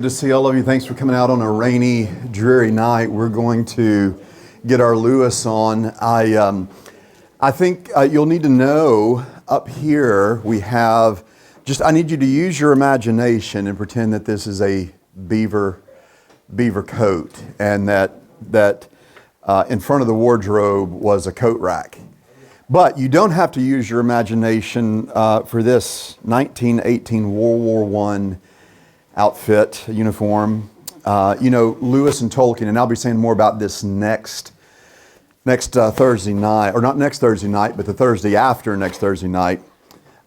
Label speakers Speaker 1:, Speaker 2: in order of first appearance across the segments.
Speaker 1: Good to see all of you. Thanks for coming out on a rainy, dreary night. We're going to get our Lewis on. I think you'll need to know up here we have I need you to use your imagination and pretend that this is a beaver coat, and that in front of the wardrobe was a coat rack. But you don't have to use your imagination for this 1918 World War I outfit, uniform. Lewis and Tolkien, and I'll be saying more about this next Thursday night, or not next Thursday night, but the Thursday after next Thursday night,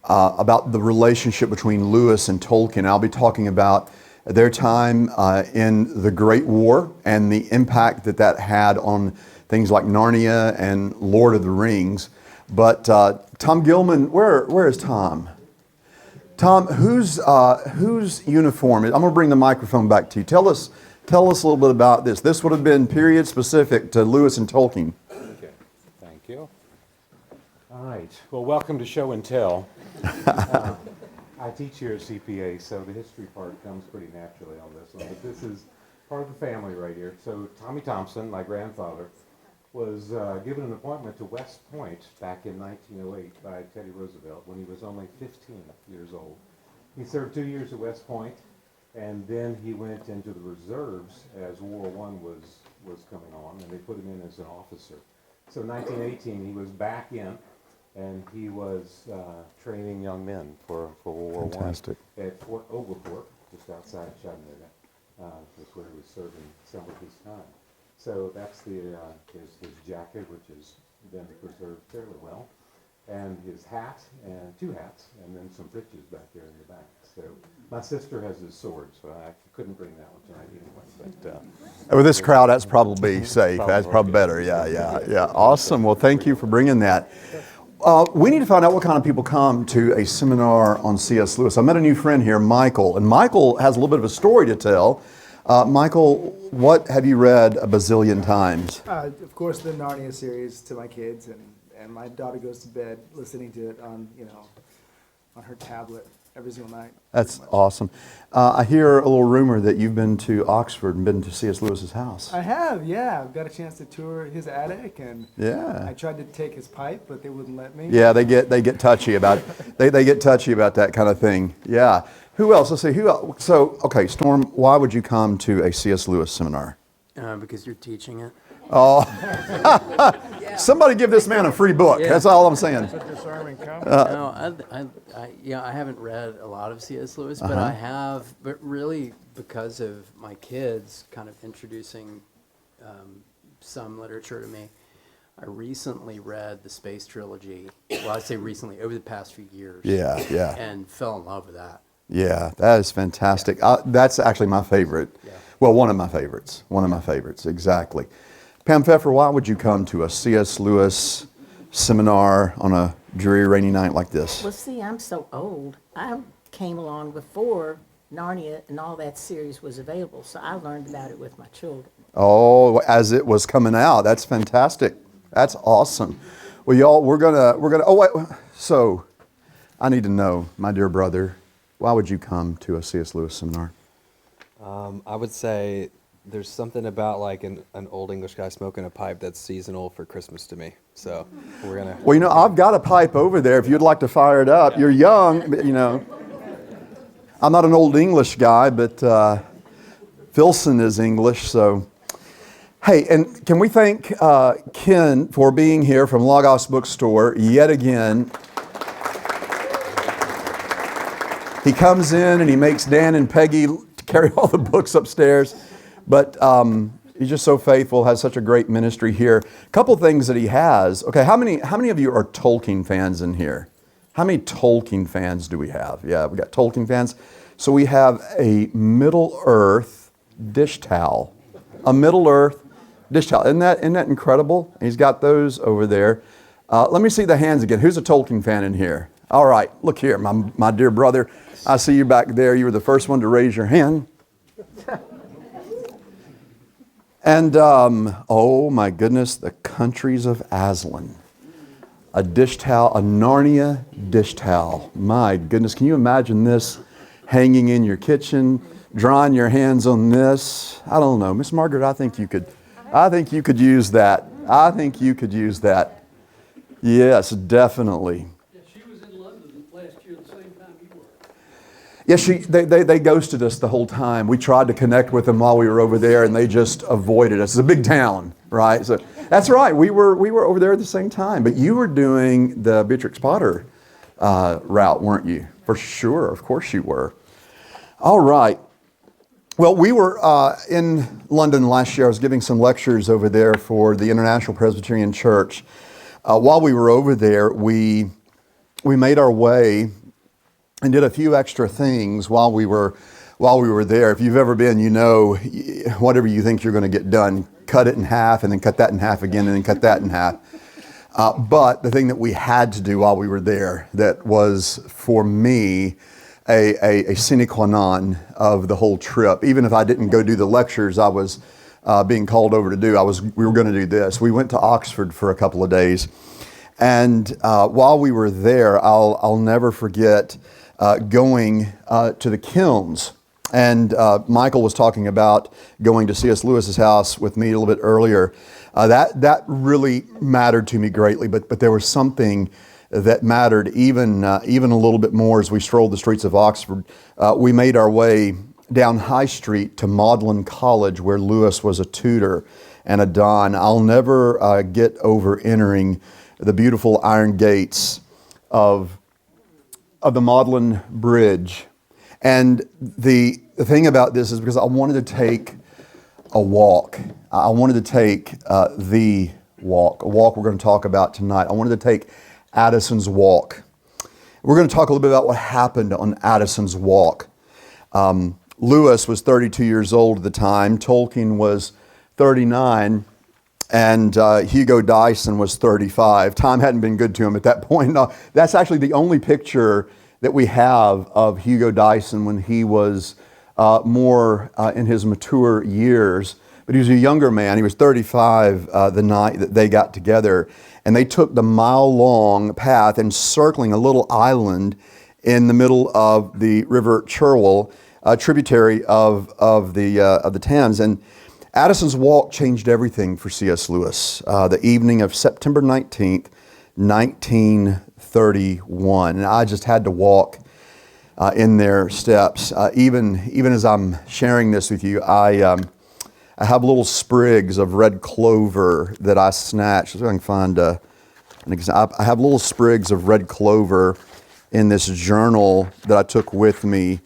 Speaker 1: about the relationship between Lewis and Tolkien. I'll be talking about their time in the Great War and the impact that had on things like Narnia and Lord of the Rings. But Tom Gilman, where is Tom? Tom, whose uniform? I'm going to bring the microphone back to you. Tell us a little bit about this. This would have been period specific to Lewis and Tolkien.
Speaker 2: Okay, thank you. All right. Well, welcome to Show and Tell. I teach here at CPA, so the history part comes pretty naturally on this one. But this is part of the family right here. So Tommy Thompson, my grandfather, was given an appointment to West Point back in 1908 by Teddy Roosevelt when he was only 15 years old. He served 2 years at West Point, and then he went into the reserves as World War I was coming on, and they put him in as an officer. So in 1918, he was back in, and he was training young men for World War
Speaker 1: Fantastic.
Speaker 2: I at Fort Oglethorpe, just outside of Chattanooga. That's where he was serving some of his time. So that's his jacket, which has been preserved fairly well, and his hat, and two hats, and then some breeches back there in the back. So my sister has his sword, so I couldn't bring that one tonight anyway. But
Speaker 1: With this crowd, that's probably safe. That's probably better. Yeah. Awesome. Well, thank you for bringing that. We need to find out what kind of people come to a seminar on C.S. Lewis. I met a new friend here, Michael, and Michael has a little bit of a story to tell. Michael, what have you read a bazillion times?
Speaker 3: Of course, the Narnia series to my kids, and my daughter goes to bed listening to it on her tablet every single night.
Speaker 1: That's awesome. I hear a little rumor that you've been to Oxford and been to C.S. Lewis's house.
Speaker 3: I have, yeah. I've got a chance to tour his attic, and
Speaker 1: Yeah.
Speaker 3: I tried to take his pipe, but they wouldn't let me.
Speaker 1: Yeah, they get touchy about they get touchy about that kind of thing. Yeah. Who else? Let's see. Who else? So, okay, Storm, why would you come to a C.S. Lewis seminar?
Speaker 4: Because you're teaching it.
Speaker 1: Oh, somebody give this man a free book.
Speaker 4: Yeah.
Speaker 1: That's all I'm saying.
Speaker 4: No, I haven't read a lot of C.S. Lewis, but I have, but really because of my kids kind of introducing some literature to me. I recently read the Space Trilogy. Well, I say recently, over the past few years.
Speaker 1: Yeah.
Speaker 4: And fell in love with that.
Speaker 1: Yeah, that is fantastic. That's actually my favorite.
Speaker 4: Yeah.
Speaker 1: Well, one of my favorites. Exactly. Pam Pfeffer, why would you come to a C.S. Lewis seminar on a dreary, rainy night like this?
Speaker 5: Well, see, I'm so old. I came along before Narnia and all that series was available, so I learned about it with my children.
Speaker 1: Oh, as it was coming out. That's fantastic. That's awesome. Well, y'all, we're gonna. Oh, wait. So, I need to know, my dear brother, why would you come to a C.S. Lewis seminar?
Speaker 6: I would say there's something about like an old English guy smoking a pipe that's seasonal for Christmas to me. So we're gonna.
Speaker 1: Well, I've got a pipe over there. If you'd like to fire it up, You're young, but, I'm not an old English guy, but Filson is English, so. Hey, and can we thank Ken for being here from Logos Bookstore yet again. He comes in and he makes Dan and Peggy carry all the books upstairs, but he's just so faithful, has such a great ministry here. A couple things that he has. Okay, how many of you are Tolkien fans in here? How many Tolkien fans do we have? Yeah, we got Tolkien fans. So we have a Middle-earth dish towel. A Middle-earth dish towel. Isn't that incredible? He's got those over there. Let me see the hands again. Who's a Tolkien fan in here? All right, look here, my dear brother. I see you back there. You were the first one to raise your hand. And, oh my goodness, the Countries of Aslan. A dish towel, a Narnia dish towel. My goodness, can you imagine this hanging in your kitchen? drying your hands on this. I don't know. Miss Margaret, I think you could use that. I think you could use that. Yes, definitely.
Speaker 7: Yeah, she was in London last year the same time you were.
Speaker 1: Yeah, they ghosted us the whole time. We tried to connect with them while we were over there, and they just avoided us. It's a big town, right? So that's right. We were over there at the same time. But you were doing the Beatrix Potter route, weren't you? For sure. Of course you were. All right. Well, we were in London last year. I was giving some lectures over there for the International Presbyterian Church. While we were over there, we made our way and did a few extra things while we were there. If you've ever been, you know, whatever you think you're going to get done, cut it in half and then cut that in half again and then cut that in half. But the thing that we had to do while we were there that was, for me, a sine qua non of the whole trip. Even if I didn't go do the lectures I was being called over to do, we were going to do this. We went to Oxford for a couple of days. And while we were there, I'll never forget going to the kilns. And Michael was talking about going to C.S. Lewis's house with me a little bit earlier. That really mattered to me greatly, but there was something that mattered even a little bit more as we strolled the streets of Oxford. We made our way down High Street to Magdalen College, where Lewis was a tutor and a don. I'll never get over entering the beautiful iron gates of the Magdalen Bridge. And the thing about this is because I wanted to take a walk. I wanted to take the walk, a walk we're going to talk about tonight. I wanted to take Addison's Walk. We're going to talk a little bit about what happened on Addison's Walk. Lewis was 32 years old at the time. Tolkien was 39. And Hugo Dyson was 35. Time hadn't been good to him at that point. No, that's actually the only picture that we have of Hugo Dyson when he was more in his mature years. But he was a younger man. He was 35 the night that they got together. And they took the mile-long path encircling a little island in the middle of the River Cherwell, a tributary of the Thames. And Addison's Walk changed everything for C.S. Lewis. The evening of September 19th, 1931. And I just had to walk in their steps. Even as I'm sharing this with you, I have little sprigs of red clover that I snatched. So I can find an example. I have little sprigs of red clover in this journal that I took with me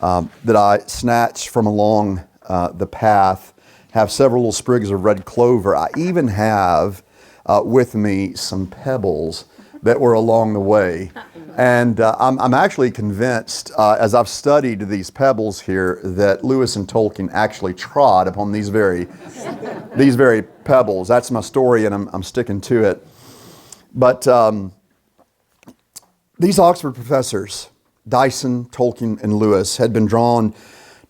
Speaker 1: that I snatched from along the path. Have several little sprigs of red clover. I even have with me some pebbles that were along the way. And I'm actually convinced, as I've studied these pebbles here, that Lewis and Tolkien actually trod upon these very pebbles. That's my story, and I'm sticking to it. But these Oxford professors, Dyson, Tolkien, and Lewis, had been drawn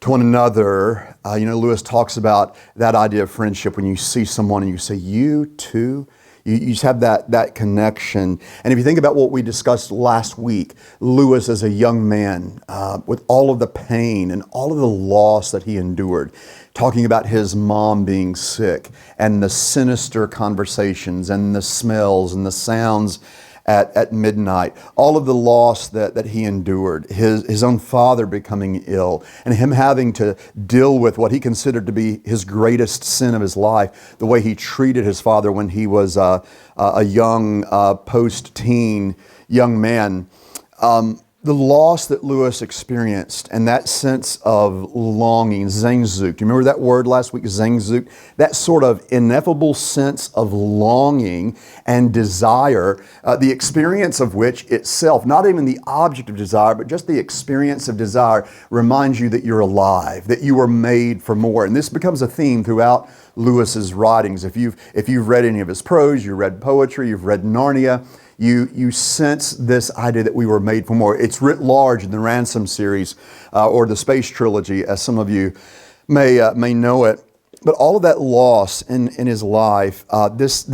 Speaker 1: to one another. Lewis talks about that idea of friendship when you see someone and you say, you too? You just have that connection. And if you think about what we discussed last week, Lewis as a young man with all of the pain and all of the loss that he endured, talking about his mom being sick and the sinister conversations and the smells and the sounds at midnight, all of the loss that he endured, his own father becoming ill, and him having to deal with what he considered to be his greatest sin of his life, the way he treated his father when he was a young, post-teen young man. The loss that Lewis experienced and that sense of longing, Sehnsucht. Do you remember that word last week, Sehnsucht? That sort of ineffable sense of longing and desire, the experience of which itself, not even the object of desire, but just the experience of desire reminds you that you're alive, that you were made for more. And this becomes a theme throughout Lewis's writings. If you've read any of his prose, you read poetry, you've read Narnia, you sense this idea that we were made for more. It's writ large in the Ransom series or the Space Trilogy, as some of you may know it. But all of that loss in his life, this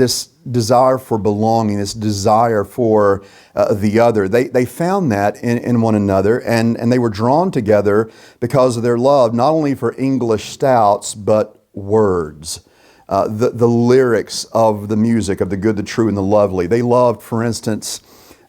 Speaker 1: desire for belonging, this desire for the other, they found that in one another, and they were drawn together because of their love, not only for English stouts, but words. The lyrics of the music, of the good, the true, and the lovely. They loved, for instance,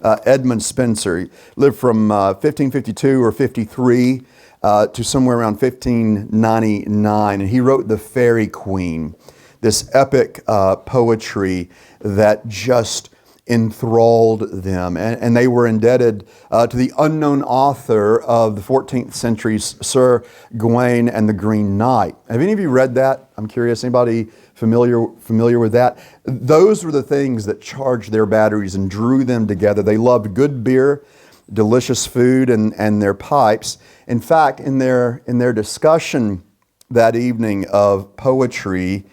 Speaker 1: Edmund Spenser. He lived from 1552 or 53 to somewhere around 1599, and he wrote The Faerie Queene, this epic poetry that just enthralled them. And they were indebted to the unknown author of the 14th century's Sir Gawain and the Green Knight. Have any of you read that? I'm curious, anybody familiar with that? Those were the things that charged their batteries and drew them together. They loved good beer, delicious food, and their pipes. In fact, in their discussion that evening of poetry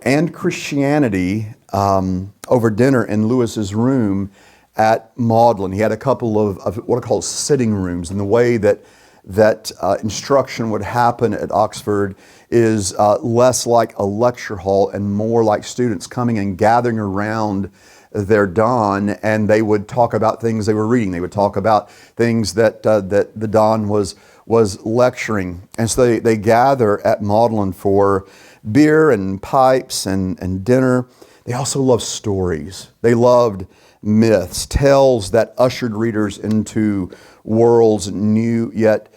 Speaker 1: and Christianity over dinner in Lewis's room at Magdalen, he had a couple of what are called sitting rooms, and the way that instruction would happen at Oxford is less like a lecture hall and more like students coming and gathering around their Don, and they would talk about things they were reading. They would talk about things that the Don was lecturing. And so they gather at Magdalen for beer and pipes and dinner. They also loved stories. They loved myths, tales that ushered readers into worlds new yet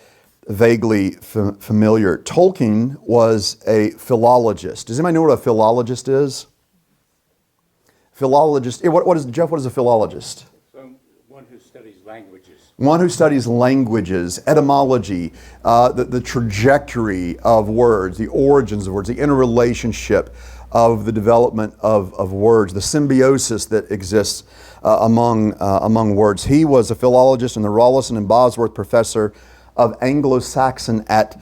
Speaker 1: vaguely familiar. Tolkien was a philologist. Does anybody know what a philologist is? Philologist. What is Jeff? What is a philologist?
Speaker 7: One who studies languages.
Speaker 1: One who studies languages, etymology, the trajectory of words, the origins of words, the interrelationship of the development of words, the symbiosis that exists among words. He was a philologist and the Rawlinson and Bosworth Professor of Anglo-Saxon at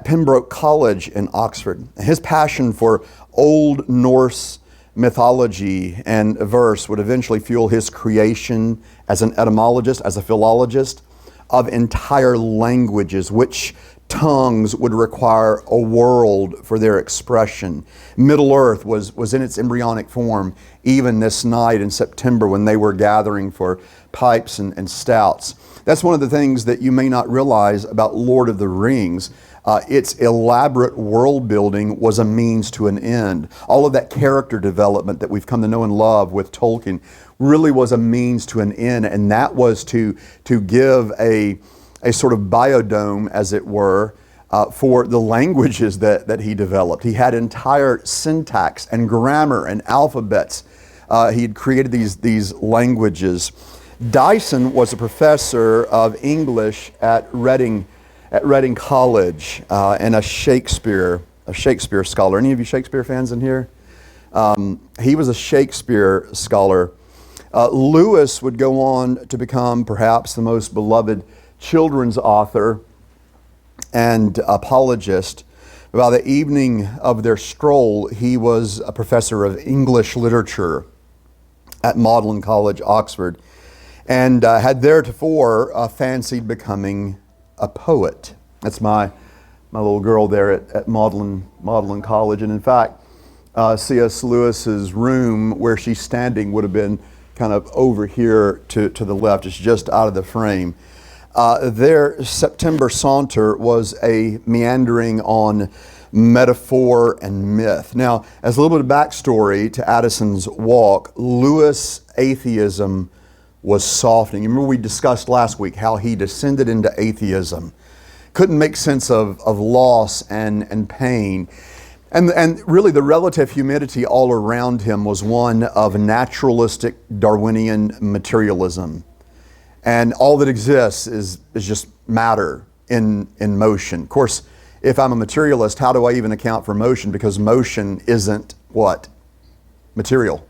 Speaker 1: Pembroke College in Oxford. His passion for Old Norse mythology and verse would eventually fuel his creation as an etymologist, as a philologist, of entire languages, which tongues would require a world for their expression. Middle Earth was in its embryonic form even this night in September when they were gathering for pipes and stouts. That's one of the things that you may not realize about Lord of the Rings. Its elaborate world building was a means to an end. All of that character development that we've come to know and love with Tolkien really was a means to an end, and that was to give a sort of biodome, as it were, for the languages that he developed. He had entire syntax and grammar and alphabets. He had created these languages. Dyson was a professor of English at Reading College and a Shakespeare scholar. Any of you Shakespeare fans in here? He was a Shakespeare scholar. Lewis would go on to become perhaps the most beloved children's author and apologist. By the evening of their stroll, he was a professor of English literature at Magdalen College, Oxford, and had theretofore fancied becoming a poet. That's my little girl there at Magdalen College. And in fact, C.S. Lewis's room where she's standing would have been kind of over here to the left. It's just out of the frame. Their September saunter was a meandering on metaphor and myth. Now, as a little bit of backstory to Addison's walk, Lewis' atheism was softening. You remember we discussed last week how he descended into atheism. Couldn't make sense of loss and pain. And really the relative humidity all around him was one of naturalistic Darwinian materialism. And all that exists is just matter in motion. Of course, if I'm a materialist, how do I even account for motion? Because motion isn't what? Material.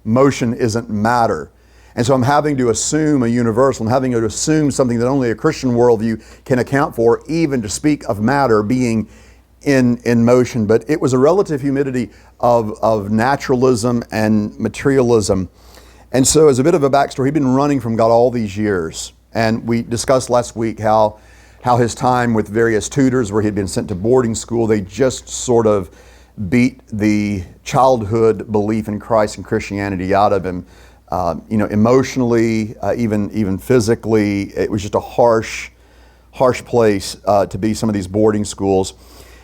Speaker 1: Motion isn't matter. And so I'm having to assume a universal. I'm having to assume something that only a Christian worldview can account for, even to speak of matter being in motion. But it was a relative humidity of naturalism and materialism. And so as a bit of a backstory, he'd been running from God all these years. And we discussed last week how his time with various tutors where he'd been sent to boarding school, they just sort of beat the childhood belief in Christ and Christianity out of him. Emotionally, even physically, it was just a harsh place to be, some of these boarding schools.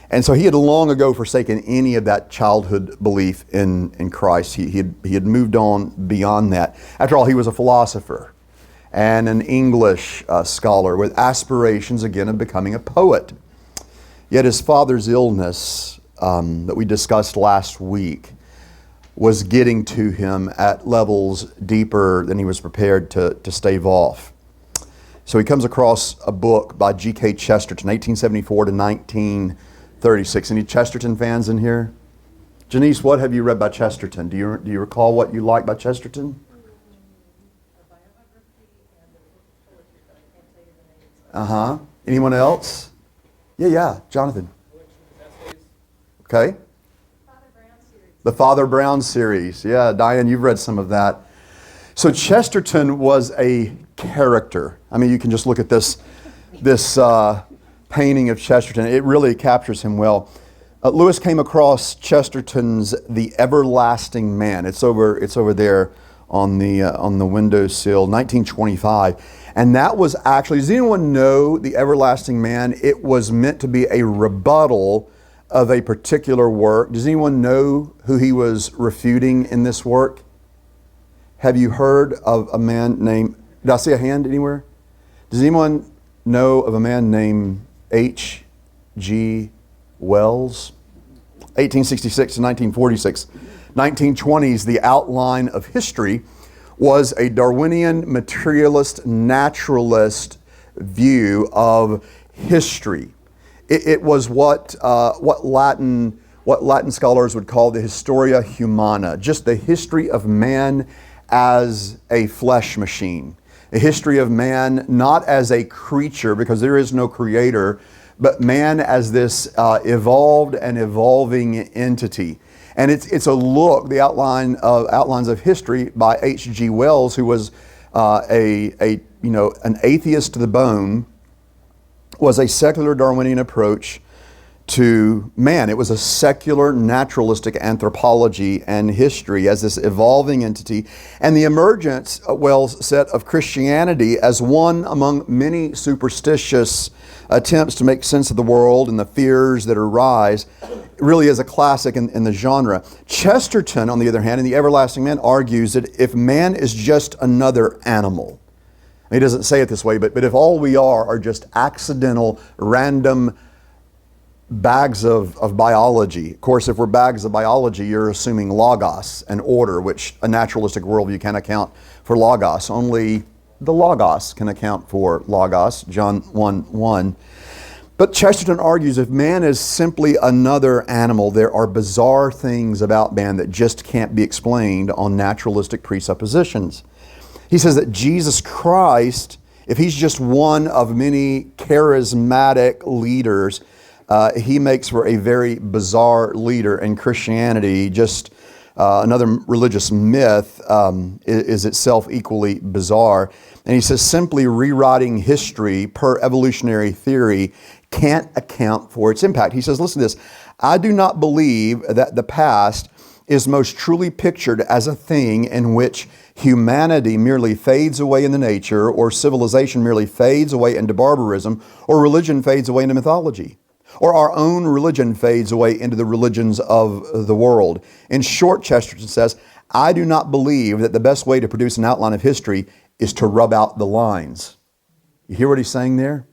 Speaker 1: And so he had long ago forsaken any of that childhood belief in Christ. He had moved on beyond that. After all, he was a philosopher and an English scholar with aspirations, again, of becoming a poet. Yet his father's illness that we discussed last week was getting to him at levels deeper than he was prepared to stave off. So he comes across a book by G.K. Chesterton, 1874 to 1936. Any Chesterton fans in here? Janice, what have you read by Chesterton? Do you recall what you like by Chesterton? Uh-huh. Anyone else? Yeah. Jonathan. Okay. The Father Brown series. Yeah, Diane, you've read some of that. So Chesterton was a character. I mean, you can just look at this painting of Chesterton. It really captures him well. Lewis came across Chesterton's The Everlasting Man. It's over there on the windowsill, 1925. And that was actually, does anyone know The Everlasting Man? It was meant to be a rebuttal of a particular work. Does anyone know who he was refuting in this work? Have you heard of a man named, did I see a hand anywhere? Does anyone know of a man named H.G. Wells? 1866 to 1946. 1920s, The Outline of History was a Darwinian materialist naturalist view of history. It was what Latin scholars would call the Historia Humana, just the history of man as a flesh machine, a history of man not as a creature, because there is no creator, but man as this evolved and evolving entity. And it's a look, the outlines of history by H.G. Wells, who was an atheist to the bone, was a secular Darwinian approach to man. It was a secular naturalistic anthropology and history as this evolving entity, and the emergence, Wells said, of Christianity as one among many superstitious attempts to make sense of the world and the fears that arise, really is a classic in the genre. Chesterton, on the other hand, in The Everlasting Man, argues that if man is just another animal, he doesn't say it this way, but if all we are just accidental, random bags of biology. Of course, if we're bags of biology, you're assuming logos and order, which a naturalistic worldview can't account for logos. Only the logos can account for logos, John 1:1. But Chesterton argues if man is simply another animal, there are bizarre things about man that just can't be explained on naturalistic presuppositions. He says that Jesus Christ, if he's just one of many charismatic leaders, he makes for a very bizarre leader, and Christianity, just another religious myth, is itself equally bizarre. And he says simply rewriting history per evolutionary theory can't account for its impact. He says, listen to this, I do not believe that the past is most truly pictured as a thing in which humanity merely fades away into nature, or civilization merely fades away into barbarism, or religion fades away into mythology, or our own religion fades away into the religions of the world. In short, Chesterton says, I do not believe that the best way to produce an outline of history is to rub out the lines. You hear what he's saying there?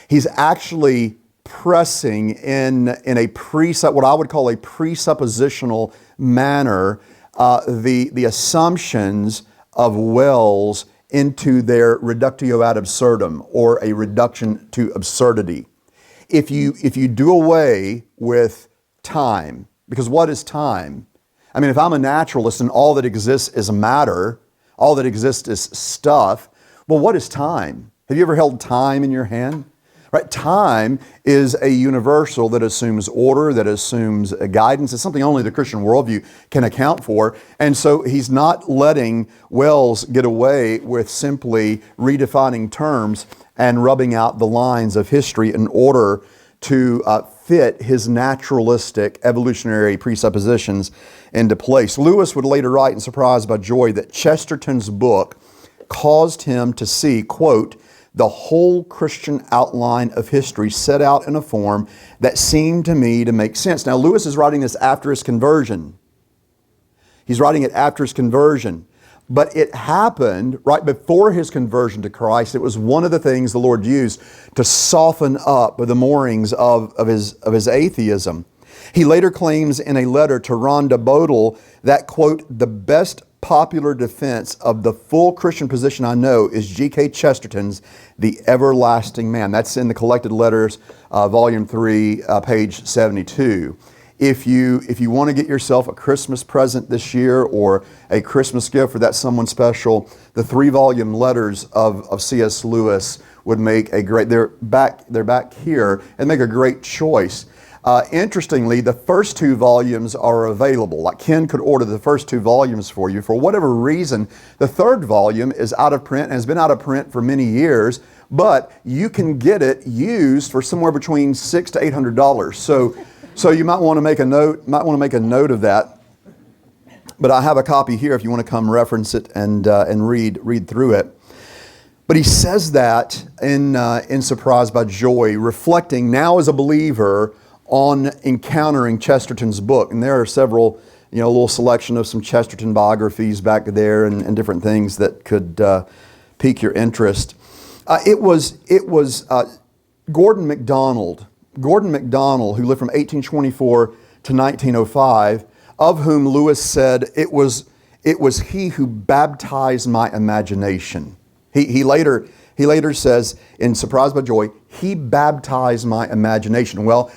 Speaker 1: He's actually pressing in what I would call a presuppositional manner, the assumptions of Wells into their reductio ad absurdum, or a reduction to absurdity. If you do away with time, because what is time? I mean, if I'm a naturalist and all that exists is matter, all that exists is stuff, well, what is time? Have you ever held time in your hand? Right? Time is a universal that assumes order, that assumes guidance. It's something only the Christian worldview can account for. And so he's not letting Wells get away with simply redefining terms and rubbing out the lines of history in order to fit his naturalistic evolutionary presuppositions into place. Lewis would later write in Surprised by Joy that Chesterton's book caused him to see, quote, the whole Christian outline of history set out in a form that seemed to me to make sense. Now, Lewis is writing this after his conversion. He's writing it after his conversion. But it happened right before his conversion to Christ. It was one of the things the Lord used to soften up the moorings of his atheism. He later claims in a letter to Rhonda Bodle that, quote, the best popular defense of the full Christian position I know is G.K. Chesterton's The Everlasting Man. That's in the Collected Letters, Volume 3, page 72. If you want to get yourself a Christmas present this year or a Christmas gift for that someone special, the 3-volume letters of C.S. Lewis would make a great, they're back here, and make a great choice. Interestingly, the first 2 volumes are available. Like Ken could order the first 2 volumes for you. For whatever reason, the 3rd volume is out of print and has been out of print for many years, but you can get it used for somewhere between $600 to $800. So you might want to make a note of that. But I have a copy here if you want to come reference it and read through it. But he says that in Surprised by Joy, reflecting now as a believer on encountering Chesterton's book. And there are several, a little selection of some Chesterton biographies back there and different things that could pique your interest. It was Gordon MacDonald, who lived from 1824 to 1905, of whom Lewis said, it was he who baptized my imagination. He later says in Surprised by Joy, he baptized my imagination. Well,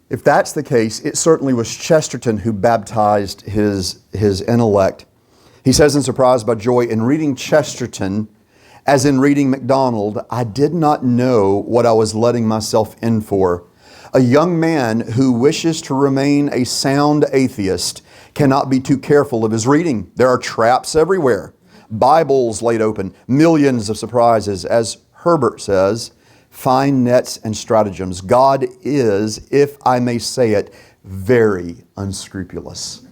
Speaker 1: if that's the case, it certainly was Chesterton who baptized his intellect. He says in Surprised by Joy, in reading Chesterton, as in reading MacDonald, I did not know what I was letting myself in for. A young man who wishes to remain a sound atheist cannot be too careful of his reading. There are traps everywhere, Bibles laid open, millions of surprises. As Herbert says, fine nets and stratagems. God is, if I may say it, very unscrupulous.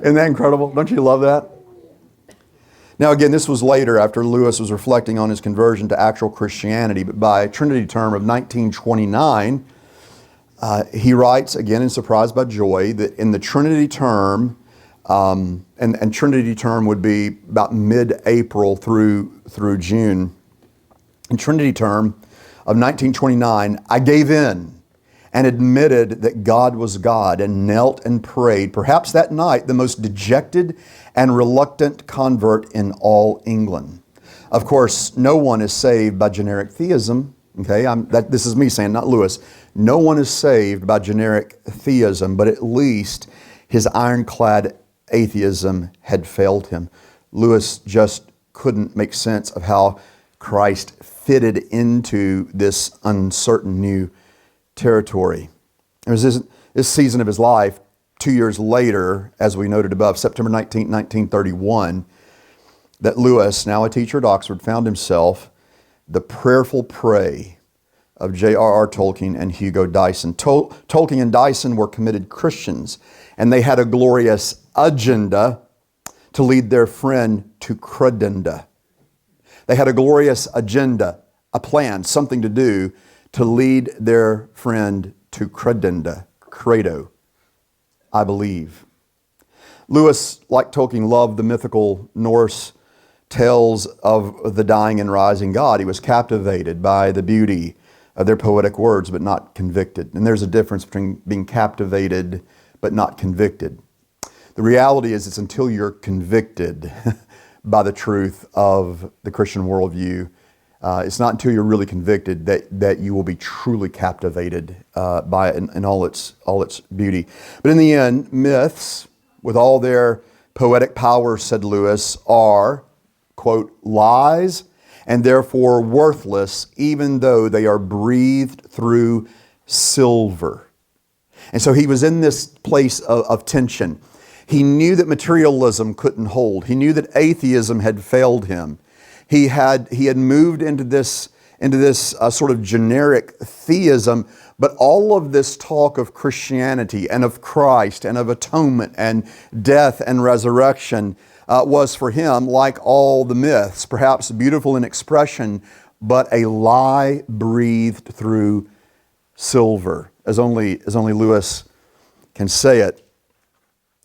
Speaker 1: Isn't that incredible? Don't you love that? Now again, this was later after Lewis was reflecting on his conversion to actual Christianity, but by Trinity term of 1929, he writes again in Surprised by Joy that in the Trinity term, and Trinity term would be about mid-April through June. In Trinity term of 1929, I gave in and admitted that God was God and knelt and prayed, perhaps that night the most dejected and reluctant convert in all England. Of course, no one is saved by generic theism. Okay, this is me saying, not Lewis. No one is saved by generic theism, but at least his ironclad atheism had failed him. Lewis just couldn't make sense of how Christ fitted into this uncertain new territory. It was this season of his life, 2 years later, as we noted above, September 19, 1931, that Lewis, now a teacher at Oxford, found himself the prayerful prey of J.R.R. Tolkien and Hugo Dyson. Tolkien and Dyson were committed Christians, and they had a glorious agenda to lead their friend to credenda. They had a glorious agenda, a plan, something to do to lead their friend to credenda, credo, I believe. Lewis, like Tolkien, loved the mythical Norse tales of the dying and rising God. He was captivated by the beauty of their poetic words, but not convicted. And there's a difference between being captivated but not convicted. The reality is it's until you're convicted by the truth of the Christian worldview, it's not until you're really convicted that you will be truly captivated by it in all its beauty. But in the end, myths, with all their poetic power, said Lewis, are, quote, lies and therefore worthless, even though they are breathed through silver. And so he was in this place of tension. He knew that materialism couldn't hold. He knew that atheism had failed him. He had moved into this sort of generic theism, But all of this talk of Christianity and of Christ and of atonement and death and resurrection was for him, like all the myths, perhaps beautiful in expression, but a lie breathed through silver, as only Lewis can say it.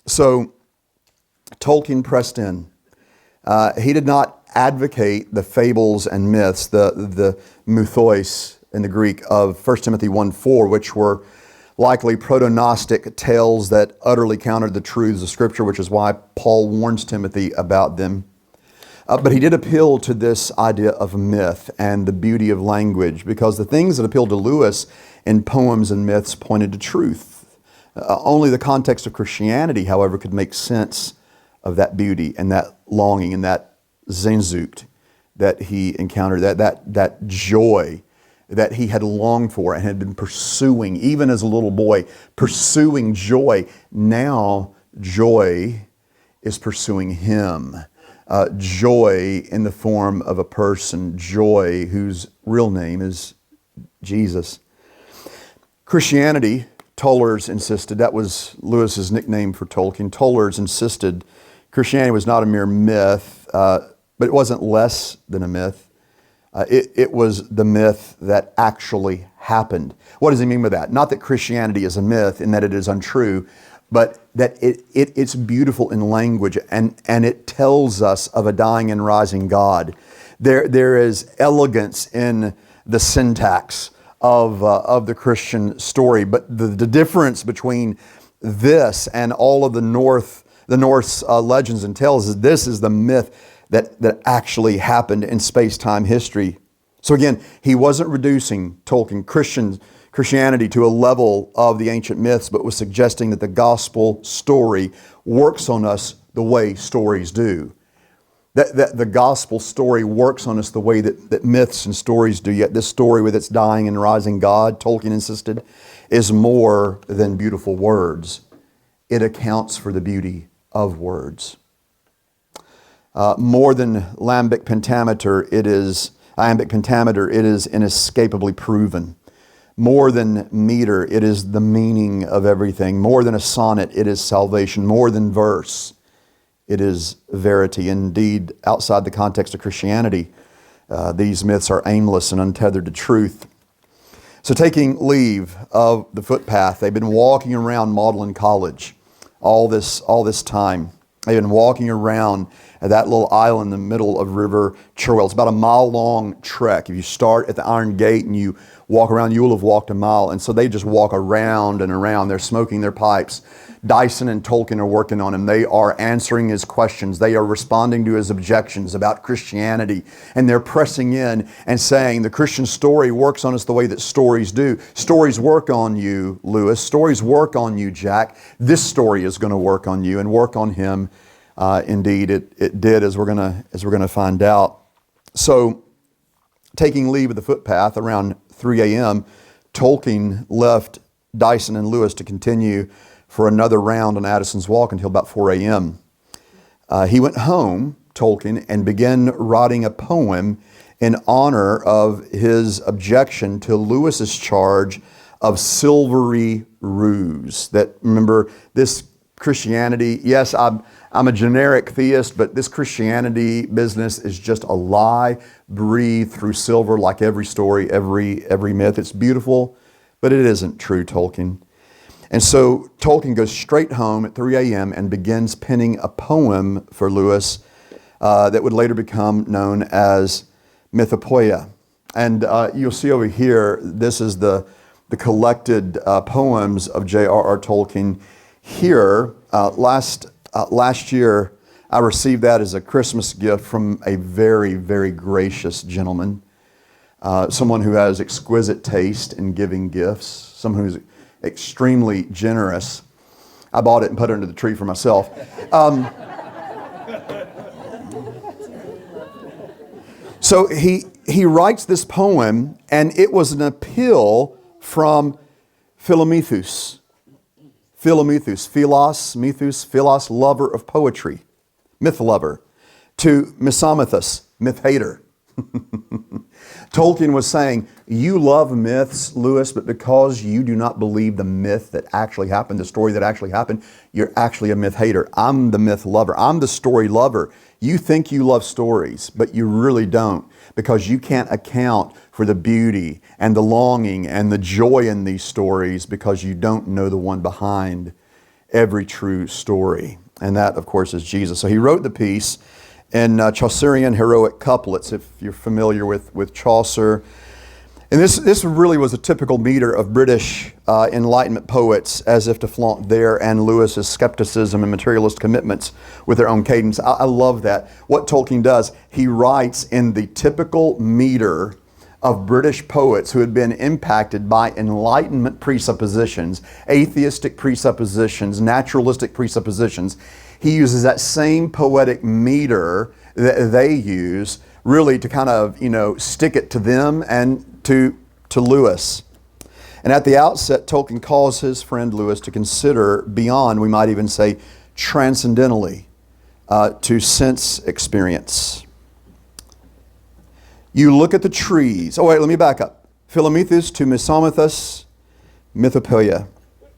Speaker 1: So Tolkien pressed in. He did not advocate the fables and myths, the mythos in the Greek of 1 Timothy 1:4, which were likely proto-Gnostic tales that utterly countered the truths of Scripture, which is why Paul warns Timothy about them. But he did appeal to this idea of myth and the beauty of language, because the things that appealed to Lewis in poems and myths pointed to truth. Only the context of Christianity, however, could make sense of that beauty and that longing and that Sehnsucht that he encountered, that joy that he had longed for and had been pursuing, even as a little boy, pursuing joy. Now joy is pursuing him. Joy in the form of a person, joy whose real name is Jesus. Christianity, Tollers insisted, that was Lewis's nickname for Tolkien. Tollers insisted Christianity was not a mere myth, but it wasn't less than a myth. It was the myth that actually happened. What does he mean by that? Not that Christianity is a myth and that it is untrue, but that it's beautiful in language and it tells us of a dying and rising God. There is elegance in the syntax of the Christian story, but the difference between this and all of the Norse legends and tales is this is the myth that actually happened in space-time history. So again, he wasn't reducing Tolkien Christianity to a level of the ancient myths, but was suggesting that the gospel story works on us the way stories do. That the gospel story works on us the way that myths and stories do. Yet this story with its dying and rising God, Tolkien insisted, is more than beautiful words. It accounts for the beauty of words. More than iambic pentameter, it is inescapably proven. More than meter, it is the meaning of everything. More than a sonnet, it is salvation. More than verse, it is verity. Indeed, outside the context of Christianity, these myths are aimless and untethered to truth. So taking leave of the footpath, they've been walking around Magdalen College all this time. They've been walking around that little island in the middle of River Cherwell. It's about a mile-long trek. If you start at the Iron Gate and you walk around, you will have walked a mile. And so they just walk around and around. They're smoking their pipes. Dyson and Tolkien are working on him. They are answering his questions. They are responding to his objections about Christianity. And they're pressing in and saying, the Christian story works on us the way that stories do. Stories work on you, Lewis. Stories work on you, Jack. This story is going to work on you and work on him. Indeed, it did, as we're gonna find out. So, taking leave of the footpath around 3 a.m., Tolkien left Dyson and Lewis to continue for another round on Addison's Walk until about 4 a.m. He went home, Tolkien, and began writing a poem in honor of his objection to Lewis's charge of silvery ruse. That, remember, this Christianity, yes, I'm a generic theist, but this Christianity business is just a lie breathed through silver, like every story, every myth. It's beautiful, but it isn't true, Tolkien. And so Tolkien goes straight home at 3 a.m. and begins penning a poem for Lewis that would later become known as Mythopoeia. And you'll see over here, this is the collected poems of J.R.R. Tolkien. Here, last year, I received that as a Christmas gift from a very, very gracious gentleman, someone who has exquisite taste in giving gifts, someone who's extremely generous. I bought it and put it under the tree for myself. So he writes this poem, and it was an appeal from Philomethes. Philos, lover of poetry, myth lover, to Misamathus, myth hater. Tolkien was saying, you love myths, Lewis, but because you do not believe the myth that actually happened, the story that actually happened, you're actually a myth hater. I'm the myth lover. I'm the story lover. You think you love stories, but you really don't, because you can't account for the beauty and the longing and the joy in these stories because you don't know the one behind every true story. And that, of course, is Jesus. So he wrote the piece in Chaucerian heroic couplets, if you're familiar with Chaucer. And this really was a typical meter of British Enlightenment poets, as if to flaunt their and Lewis's skepticism and materialist commitments with their own cadence. I love that. What Tolkien does, he writes in the typical meter of British poets who had been impacted by Enlightenment presuppositions, atheistic presuppositions, naturalistic presuppositions. He uses that same poetic meter that they use really to kind of, stick it to them and to Lewis. And at the outset, Tolkien calls his friend Lewis to consider beyond, we might even say, transcendentally, to sense experience. You look at the trees. Oh, wait, let me back up. Philomethes to Misomythus Mythopoeia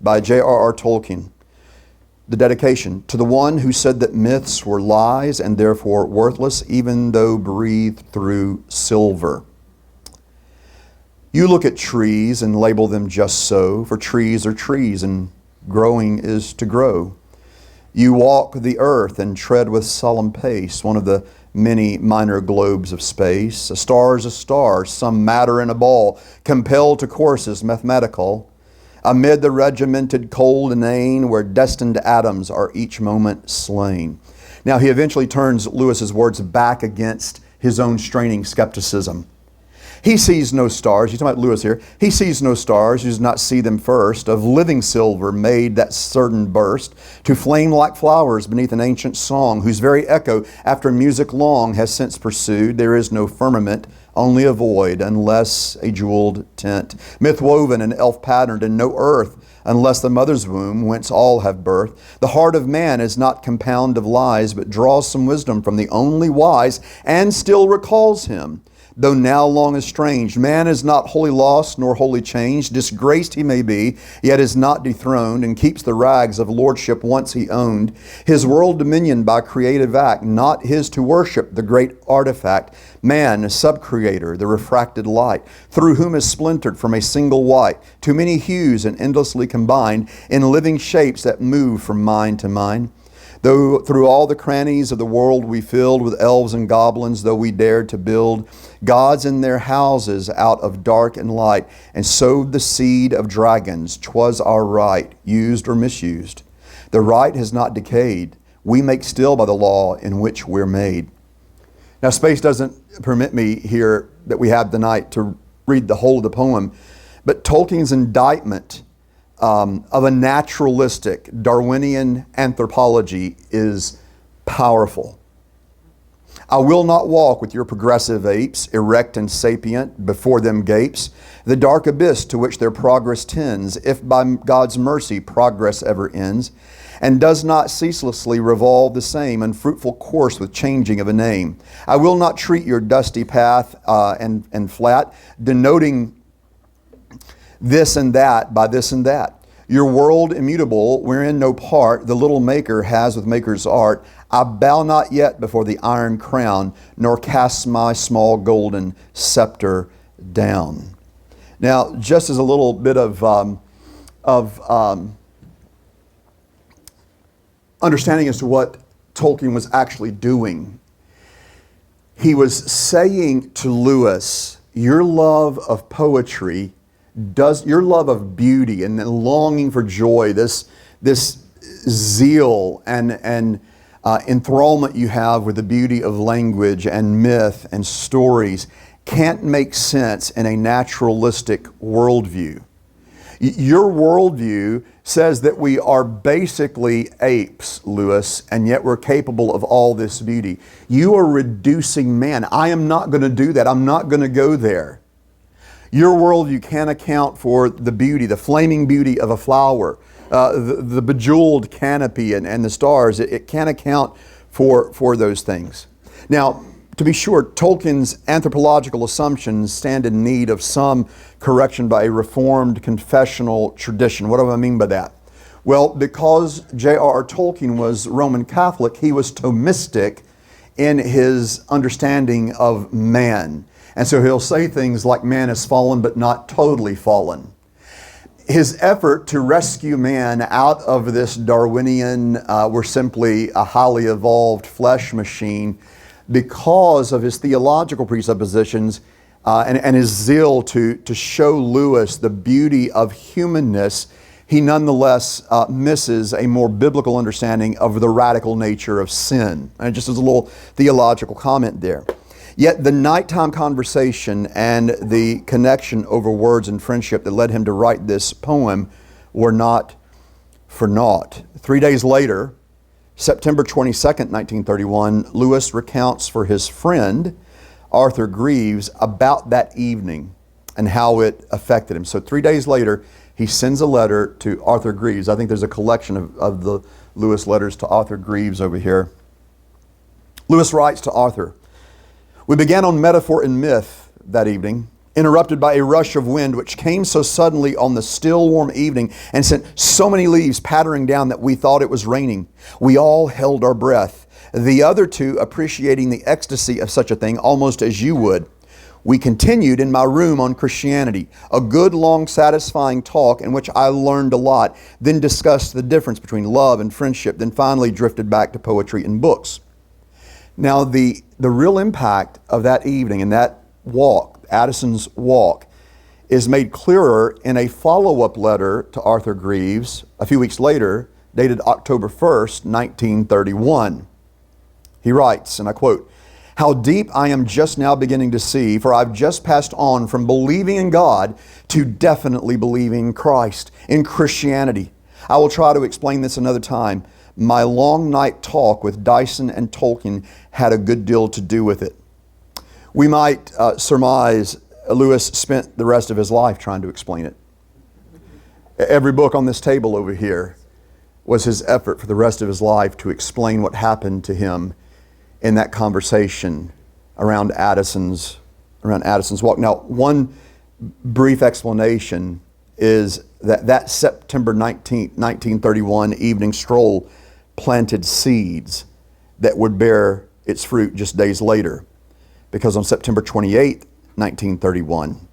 Speaker 1: by J.R.R. Tolkien. The dedication, to the one who said that myths were lies and therefore worthless, even though breathed through silver. You look at trees and label them just so, for trees are trees and growing is to grow. You walk the earth and tread with solemn pace, one of the many minor globes of space. A star is a star, some matter in a ball, compelled to courses mathematical. Amid the regimented cold inane, where destined atoms are each moment slain. Now he eventually turns Lewis's words back against his own straining skepticism. He sees no stars, he's talking about Lewis here, he sees no stars, he does not see them first, of living silver made that certain burst, to flame like flowers beneath an ancient song, whose very echo, after music long, has since pursued. There is no firmament, only a void, unless a jeweled tent, myth-woven and elf-patterned, and no earth, unless the mother's womb, whence all have birth. The heart of man is not compound of lies, but draws some wisdom from the only wise, and still recalls him. Though now long estranged, man is not wholly lost nor wholly changed. Disgraced he may be, yet is not dethroned, and keeps the rags of lordship once he owned. His world dominion by creative act, not his to worship the great artifact. Man, subcreator, the refracted light, through whom is splintered from a single white, too many hues and endlessly combined, in living shapes that move from mind to mind. Though through all the crannies of the world we filled with elves and goblins, though we dared to build gods in their houses out of dark and light, and sowed the seed of dragons, 'twas our right, used or misused. The right has not decayed. We make still by the law in which we're made. Now, space doesn't permit me here that we have tonight to read the whole of the poem, but Tolkien's indictment of a naturalistic Darwinian anthropology is powerful. I will not walk with your progressive apes, erect and sapient, before them gapes the dark abyss to which their progress tends, if by God's mercy progress ever ends, and does not ceaselessly revolve the same unfruitful course with changing of a name. I will not treat your dusty path and flat, denoting this and that by this and that. Your world immutable, wherein no part the little maker has with maker's art, I bow not yet before the iron crown, nor cast my small golden scepter down. Now, just as a little bit of understanding as to what Tolkien was actually doing, he was saying to Lewis, your love of poetry, your love of beauty and the longing for joy, this zeal and enthrallment you have with the beauty of language and myth and stories can't make sense in a naturalistic worldview. Your worldview says that we are basically apes, Lewis, and yet we're capable of all this beauty. You are reducing man. I am not going to do that. I'm not going to go there. Your worldview can't account for the beauty, the flaming beauty of a flower, the bejeweled canopy and the stars. It can't account for those things. Now, To be sure, Tolkien's anthropological assumptions stand in need of some correction by a reformed confessional tradition. What do I mean by that? Well, because J.R.R. Tolkien was Roman Catholic, he was Thomistic in his understanding of man. And so he'll say things like man is fallen but not totally fallen. His effort to rescue man out of this Darwinian, we're simply a highly evolved flesh machine, because of his theological presuppositions and his zeal to show Lewis the beauty of humanness, he nonetheless misses a more biblical understanding of the radical nature of sin. And just as a little theological comment there. Yet the nighttime conversation and the connection over words and friendship that led him to write this poem were not for naught. 3 days later, September 22nd, 1931, Lewis recounts for his friend, Arthur Greeves, about that evening and how it affected him. So 3 days later, he sends a letter to Arthur Greeves. I think there's a collection of the Lewis letters to Arthur Greeves over here. Lewis writes to Arthur, "We began on metaphor and myth that evening, interrupted by a rush of wind which came so suddenly on the still warm evening and sent so many leaves pattering down that we thought it was raining. We all held our breath, the other two appreciating the ecstasy of such a thing almost as you would. We continued in my room on Christianity, a good, long, satisfying talk in which I learned a lot, then discussed the difference between love and friendship, then finally drifted back to poetry and books." Now, the real impact of that evening and that walk, Addison's walk, is made clearer in a follow-up letter to Arthur Greeves a few weeks later, dated October 1st, 1931. He writes, and I quote, "How deep I am just now beginning to see, for I've just passed on from believing in God to definitely believing in Christ, in Christianity. I will try to explain this another time. My long night talk with Dyson and Tolkien had a good deal to do with it." We might surmise Lewis spent the rest of his life trying to explain it. Every book on this table over here was his effort for the rest of his life to explain what happened to him in that conversation around Addison's walk. Now, one brief explanation is that September 19th, 1931 evening stroll planted seeds that would bear its fruit just days later. Because on September 28th, 1931,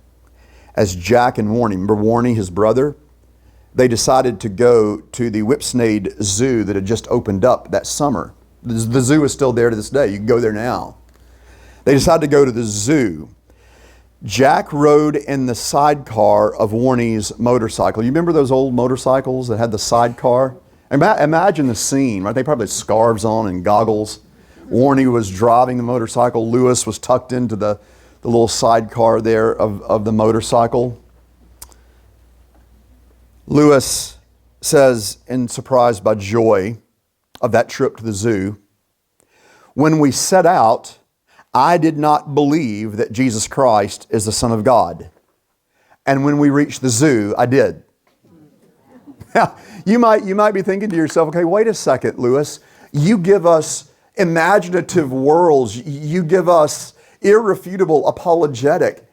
Speaker 1: as Jack and Warnie, remember Warnie, his brother, they decided to go to the Whipsnade Zoo that had just opened up that summer. The zoo is still there to this day. You can go there now. They decided to go to the zoo. Jack rode in the sidecar of Warnie's motorcycle. You remember those old motorcycles that had the sidecar? Imagine the scene, right? They probably had scarves on and goggles. Warnie was driving the motorcycle. Lewis was tucked into the little sidecar there of the motorcycle. Lewis says, in Surprised by Joy, of that trip to the zoo, "When we set out, I did not believe that Jesus Christ is the Son of God. And when we reached the zoo, I did." Now, you might be thinking to yourself, okay, wait a second, Lewis. You give us imaginative worlds. You give us irrefutable apologetic.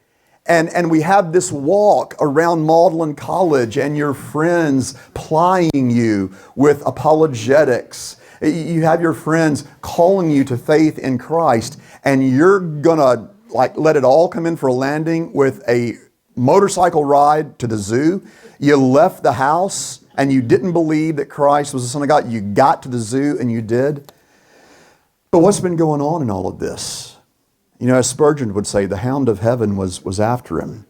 Speaker 1: And we have this walk around Magdalen College and your friends plying you with apologetics. You have your friends calling you to faith in Christ, and you're gonna let it all come in for a landing with a motorcycle ride to the zoo. You left the house and you didn't believe that Christ was the Son of God. You got to the zoo and you did. But what's been going on in all of this? You know, as Spurgeon would say, the hound of heaven was after him.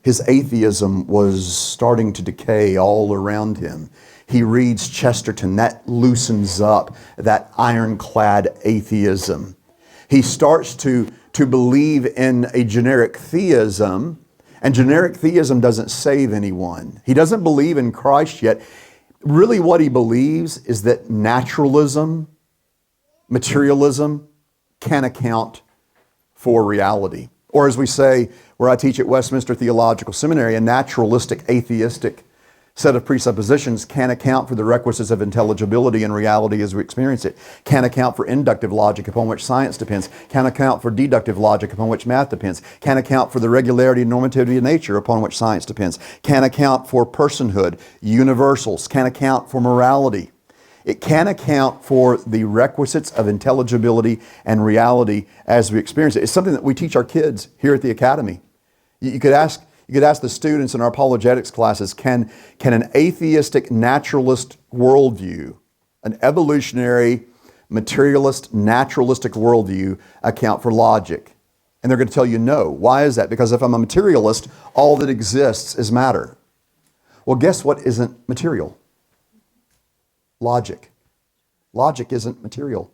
Speaker 1: His atheism was starting to decay all around him. He reads Chesterton, that loosens up that ironclad atheism. He starts to believe in a generic theism, and generic theism doesn't save anyone. He doesn't believe in Christ yet. Really what he believes is that naturalism, materialism can account for reality. Or as we say, where I teach at Westminster Theological Seminary, a naturalistic, atheistic set of presuppositions can't account for the requisites of intelligibility and reality as we experience it, can't account for inductive logic upon which science depends, can't account for deductive logic upon which math depends, can't account for the regularity and normativity of nature upon which science depends, can't account for personhood, universals, can't account for morality. It can account for the requisites of intelligibility and reality as we experience it. It's something that we teach our kids here at the Academy. You could ask the students in our apologetics classes, can an atheistic naturalist worldview, an evolutionary, materialist, naturalistic worldview account for logic? And they're going to tell you no. Why is that? Because if I'm a materialist, all that exists is matter. Well, guess what isn't material? Logic. Logic isn't material.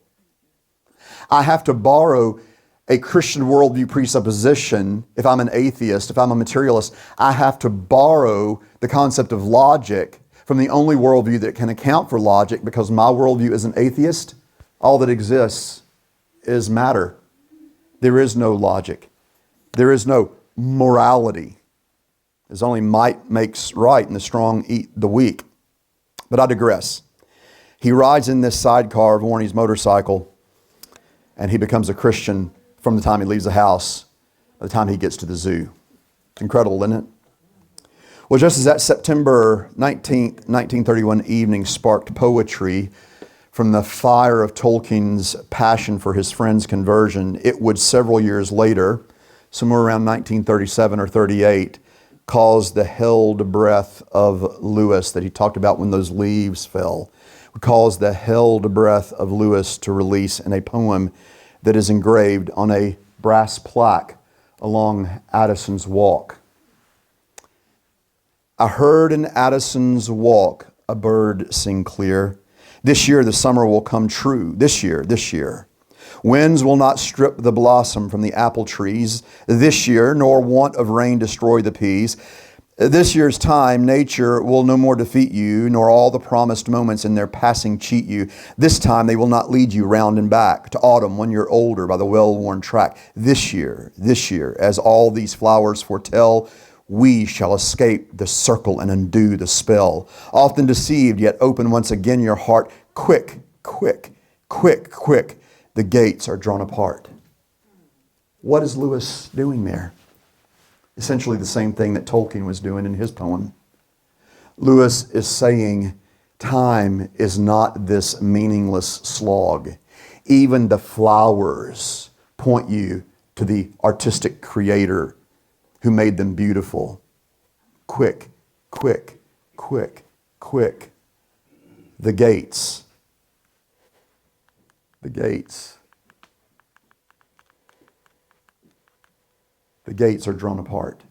Speaker 1: I have to borrow a Christian worldview presupposition. If I'm an atheist, if I'm a materialist, I have to borrow the concept of logic from the only worldview that can account for logic, because my worldview is an atheist. All that exists is matter. There is no logic. There is no morality. There's only might makes right, and the strong eat the weak. But I digress. He rides in this sidecar of Warnie's motorcycle, and he becomes a Christian from the time he leaves the house, by the time he gets to the zoo. It's incredible, isn't it? Well, just as that September 19th, 1931 evening sparked poetry from the fire of Tolkien's passion for his friend's conversion, it would several years later, somewhere around 1937 or 38, cause the held breath of Lewis that he talked about when those leaves fell, would cause the held breath of Lewis to release in a poem that is engraved on a brass plaque along Addison's Walk. I heard in Addison's Walk a bird sing clear. This year the summer will come true. This year. Winds will not strip the blossom from the apple trees this year, nor want of rain destroy the peas. This year's time, nature will no more defeat you, nor all the promised moments in their passing cheat you. This time they will not lead you round and back to autumn when you're older by the well-worn track. This year, as all these flowers foretell, we shall escape the circle and undo the spell. Often deceived, yet open once again your heart. Quick, quick, quick, quick, the gates are drawn apart. What is Lewis doing there? Essentially the same thing that Tolkien was doing in his poem. Lewis is saying, time is not this meaningless slog. Even the flowers point you to the artistic creator who made them beautiful. Quick, quick, quick, quick. The gates. The gates. The gates are drawn apart.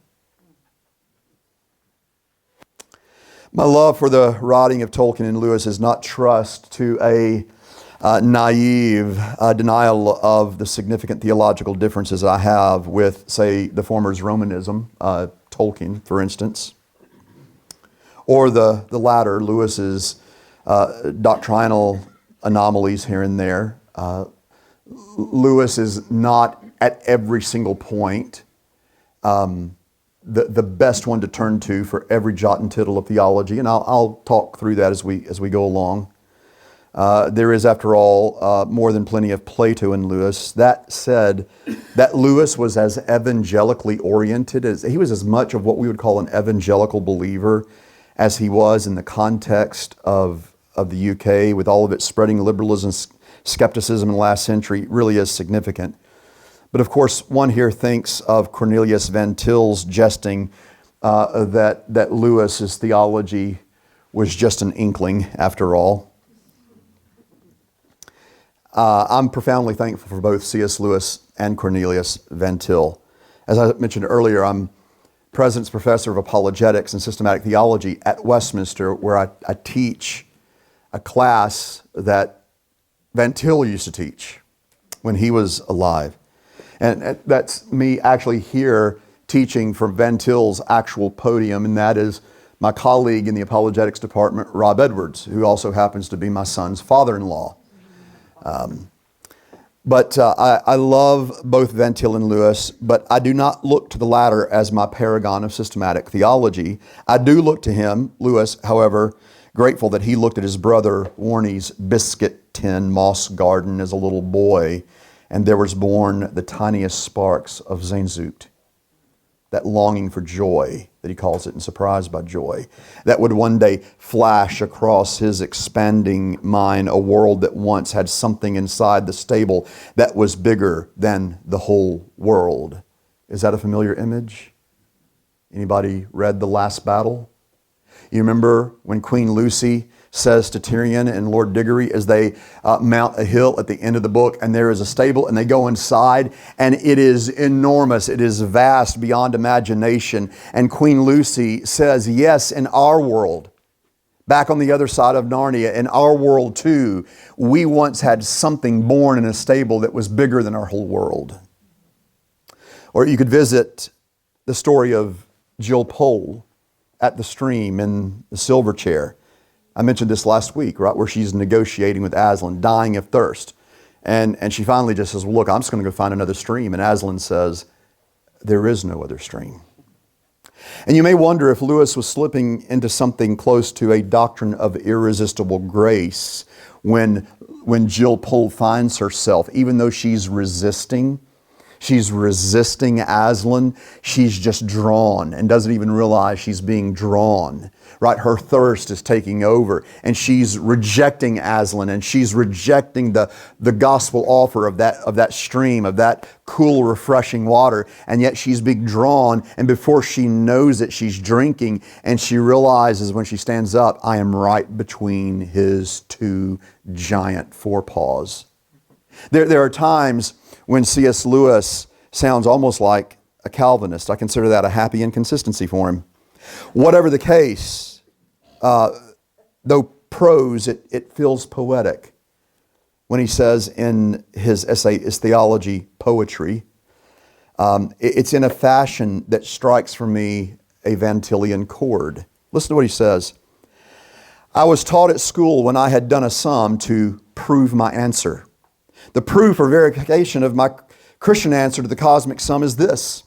Speaker 1: My love for the writing of Tolkien and Lewis is not trust to a naive denial of the significant theological differences I have with, say, the former's Romanism, Tolkien, for instance, or the latter, Lewis's doctrinal anomalies here and there. Lewis is not at every single point the best one to turn to for every jot and tittle of theology, and I'll talk through that as we go along. There is, after all, more than plenty of Plato in Lewis. That said, that Lewis was as evangelically oriented as he was, as much of what we would call an evangelical believer as he was in the context of the UK, with all of its spreading liberalism, skepticism in the last century, really is significant. But of course, one here thinks of Cornelius Van Til's jesting that Lewis's theology was just an inkling after all. I'm profoundly thankful for both C.S. Lewis and Cornelius Van Til. As I mentioned earlier, I'm President's Professor of Apologetics and Systematic Theology at Westminster, where I teach a class that Van Til used to teach when he was alive. And that's me actually here teaching from Van Til's actual podium, and that is my colleague in the apologetics department, Rob Edwards, who also happens to be my son's father-in-law. But I love both Van Til and Lewis, but I do not look to the latter as my paragon of systematic theology. I do look to him, Lewis, however, grateful that he looked at his brother Warnie's biscuit tin moss garden as a little boy, and there was born the tiniest sparks of Sehnsucht, that longing for joy that he calls it, and surprised by joy, that would one day flash across his expanding mind, a world that once had something inside the stable that was bigger than the whole world. Is that a familiar image? Anybody read The Last Battle? You remember when Queen Lucy says to Tyrion and Lord Diggory as they mount a hill at the end of the book, and there is a stable, and they go inside, and it is enormous. It is vast beyond imagination. And Queen Lucy says, yes, in our world, back on the other side of Narnia, in our world too, we once had something born in a stable that was bigger than our whole world. Or you could visit the story of Jill Pole at the stream in the silver chair. I mentioned this last week, right, where she's negotiating with Aslan, dying of thirst. And she finally just says, well, look, I'm just going to go find another stream. And Aslan says, there is no other stream. And you may wonder if Lewis was slipping into something close to a doctrine of irresistible grace when Jill Pole finds herself, even though she's resisting Aslan, she's just drawn and doesn't even realize she's being drawn. Right? Her thirst is taking over, and she's rejecting Aslan, and she's rejecting the gospel offer of that stream, of that cool, refreshing water, and yet she's being drawn, and before she knows it, she's drinking, and she realizes when she stands up, I am right between his two giant forepaws. There are times when C.S. Lewis sounds almost like a Calvinist. I consider that a happy inconsistency for him. Whatever the case, though prose, it feels poetic when he says in his essay, Is Theology Poetry? It's in a fashion that strikes for me a Van Tillian chord. Listen to what he says. I was taught at school when I had done a sum to prove my answer. The proof or verification of my Christian answer to the cosmic sum is this.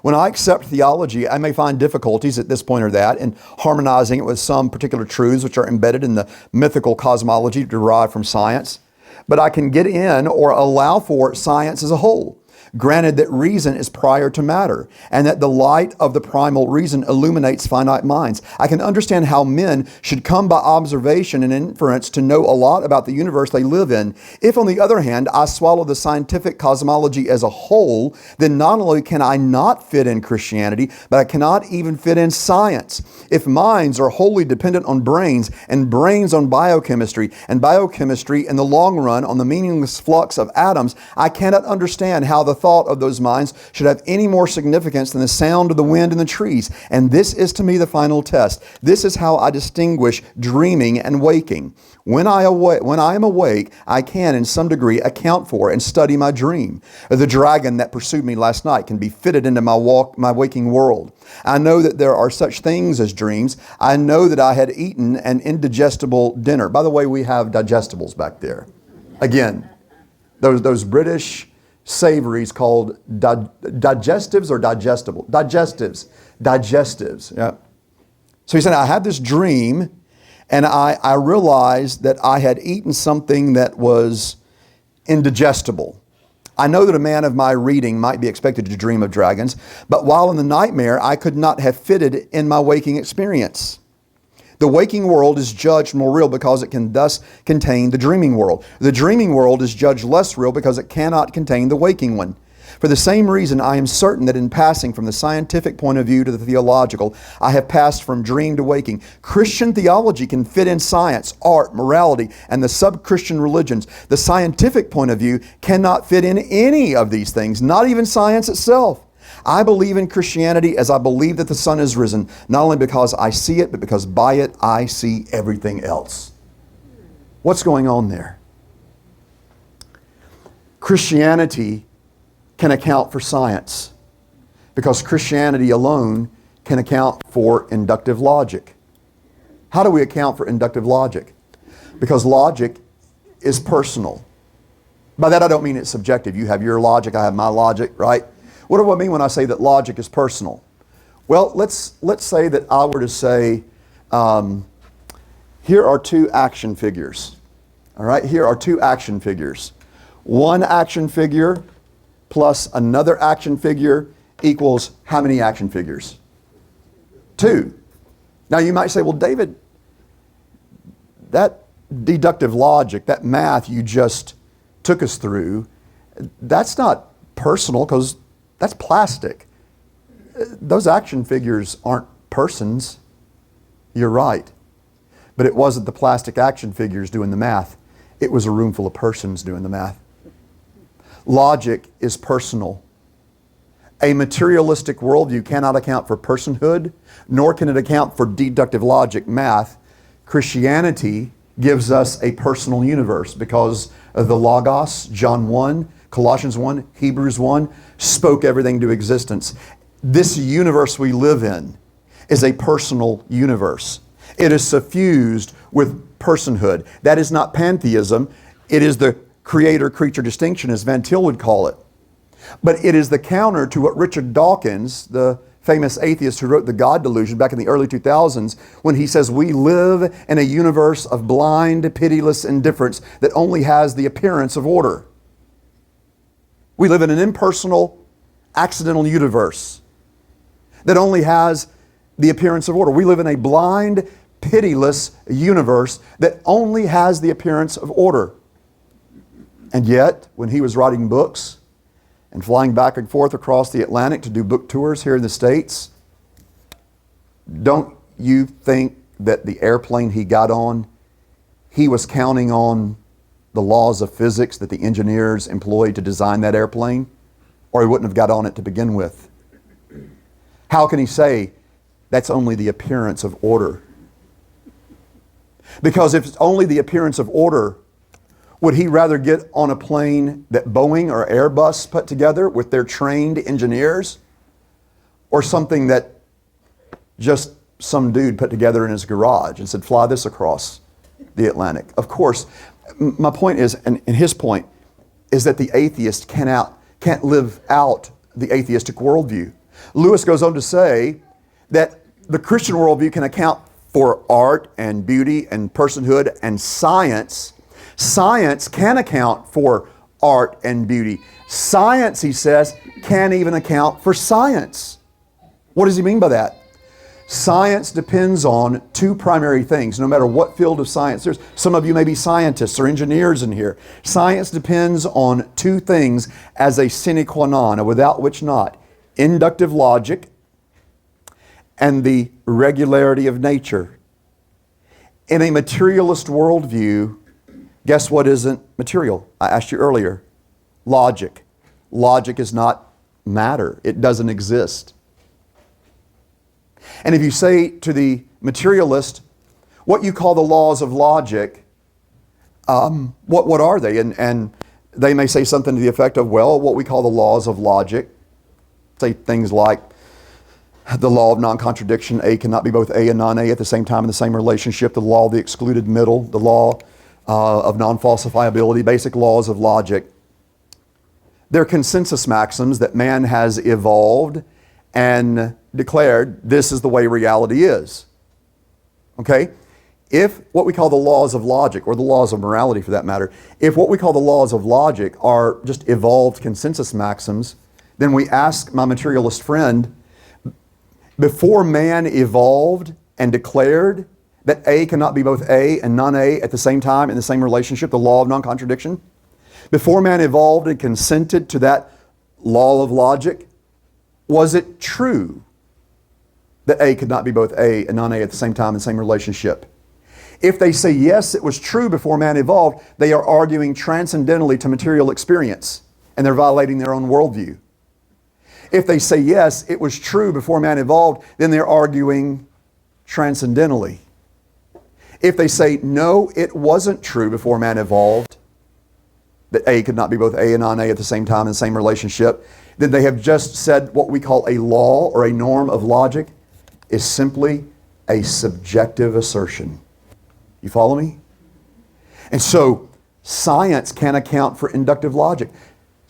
Speaker 1: When I accept theology, I may find difficulties at this point or that in harmonizing it with some particular truths which are embedded in the mythical cosmology derived from science. But I can get in or allow for science as a whole, granted that reason is prior to matter, and that the light of the primal reason illuminates finite minds. I can understand how men should come by observation and inference to know a lot about the universe they live in. If, on the other hand, I swallow the scientific cosmology as a whole, then not only can I not fit in Christianity, but I cannot even fit in science. If minds are wholly dependent on brains, and brains on biochemistry, and biochemistry in the long run on the meaningless flux of atoms, I cannot understand how the thought of those minds should have any more significance than the sound of the wind in the trees. And this is to me the final test. This is how I distinguish dreaming and waking. When I am awake, I can in some degree account for and study my dream. The dragon that pursued me last night can be fitted into my waking world. I know that there are such things as dreams. I know that I had eaten an indigestible dinner. By the way, we have digestibles back there. Again, those British savories called digestives or digestible? Digestives, yeah. So he said, I had this dream, and I realized that I had eaten something that was indigestible. I know that a man of my reading might be expected to dream of dragons, but while in the nightmare, I could not have fitted in my waking experience. The waking world is judged more real because it can thus contain the dreaming world. The dreaming world is judged less real because it cannot contain the waking one. For the same reason, I am certain that in passing from the scientific point of view to the theological, I have passed from dream to waking. Christian theology can fit in science, art, morality, and the sub-Christian religions. The scientific point of view cannot fit in any of these things, not even science itself. I believe in Christianity as I believe that the sun is risen, not only because I see it, but because by it I see everything else. What's going on there? Christianity can account for science because Christianity alone can account for inductive logic. How do we account for inductive logic? Because logic is personal. By that I don't mean it's subjective. You have your logic, I have my logic, right? What do I mean when I say that logic is personal? Well, let's say that I were to say, here are two action figures. All right, here are two action figures. One action figure plus another action figure equals how many action figures? Two. Now you might say, well, David, that deductive logic, that math you just took us through, that's not personal because that's plastic. Those action figures aren't persons. You're right. But it wasn't the plastic action figures doing the math. It was a room full of persons doing the math. Logic is personal. A materialistic worldview cannot account for personhood, nor can it account for deductive logic, math. Christianity gives us a personal universe because of the Logos, John 1, Colossians 1, Hebrews 1, spoke everything to existence. This universe we live in is a personal universe. It is suffused with personhood. That is not pantheism. It is the creator-creature distinction, as Van Til would call it. But it is the counter to what Richard Dawkins, the famous atheist who wrote The God Delusion back in the early 2000s, when he says we live in a universe of blind, pitiless indifference that only has the appearance of order. We live in an impersonal, accidental universe that only has the appearance of order. We live in a blind, pitiless universe that only has the appearance of order. And yet, when he was writing books and flying back and forth across the Atlantic to do book tours here in the States, don't you think that the airplane he got on, he was counting on the laws of physics that the engineers employed to design that airplane? Or he wouldn't have got on it to begin with. How can he say that's only the appearance of order? Because if it's only the appearance of order, would he rather get on a plane that Boeing or Airbus put together with their trained engineers, or something that just some dude put together in his garage and said, fly this across the Atlantic? Of course, my point is, and his point, is that the atheist can't live out the atheistic worldview. Lewis goes on to say that the Christian worldview can account for art and beauty and personhood and science. Science can account for art and beauty. Science, he says, can't even account for science. What does he mean by that? Science depends on two primary things, no matter what field of science there's. Some of you may be scientists or engineers in here. Science depends on two things as a sine qua non, without which not. Inductive logic and the regularity of nature. In a materialist worldview, guess what isn't material? I asked you earlier. Logic. Logic is not matter. It doesn't exist. And if you say to the materialist, what you call the laws of logic, what are they? And they may say something to the effect of, well, what we call the laws of logic, say things like the law of non-contradiction, A cannot be both A and non-A at the same time in the same relationship, the law of the excluded middle, the law of non-falsifiability, basic laws of logic. They're consensus maxims that man has evolved and declared this is the way reality is. Okay? If what we call the laws of logic, or the laws of morality for that matter, if what we call the laws of logic are just evolved consensus maxims, then we ask my materialist friend, before man evolved and declared that A cannot be both A and non-A at the same time in the same relationship, the law of non-contradiction, before man evolved and consented to that law of logic, was it true that A could not be both A and non-A at the same time in the same relationship? If they say yes, it was true before man evolved, they are arguing transcendentally to material experience, and they're violating their own worldview. If they say yes, it was true before man evolved, then they're arguing transcendentally. If they say no, it wasn't true before man evolved, that A could not be both A and non-A at the same time in the same relationship, then they have just said what we call a law or a norm of logic is simply a subjective assertion. You follow me? And so Science can't account for inductive logic.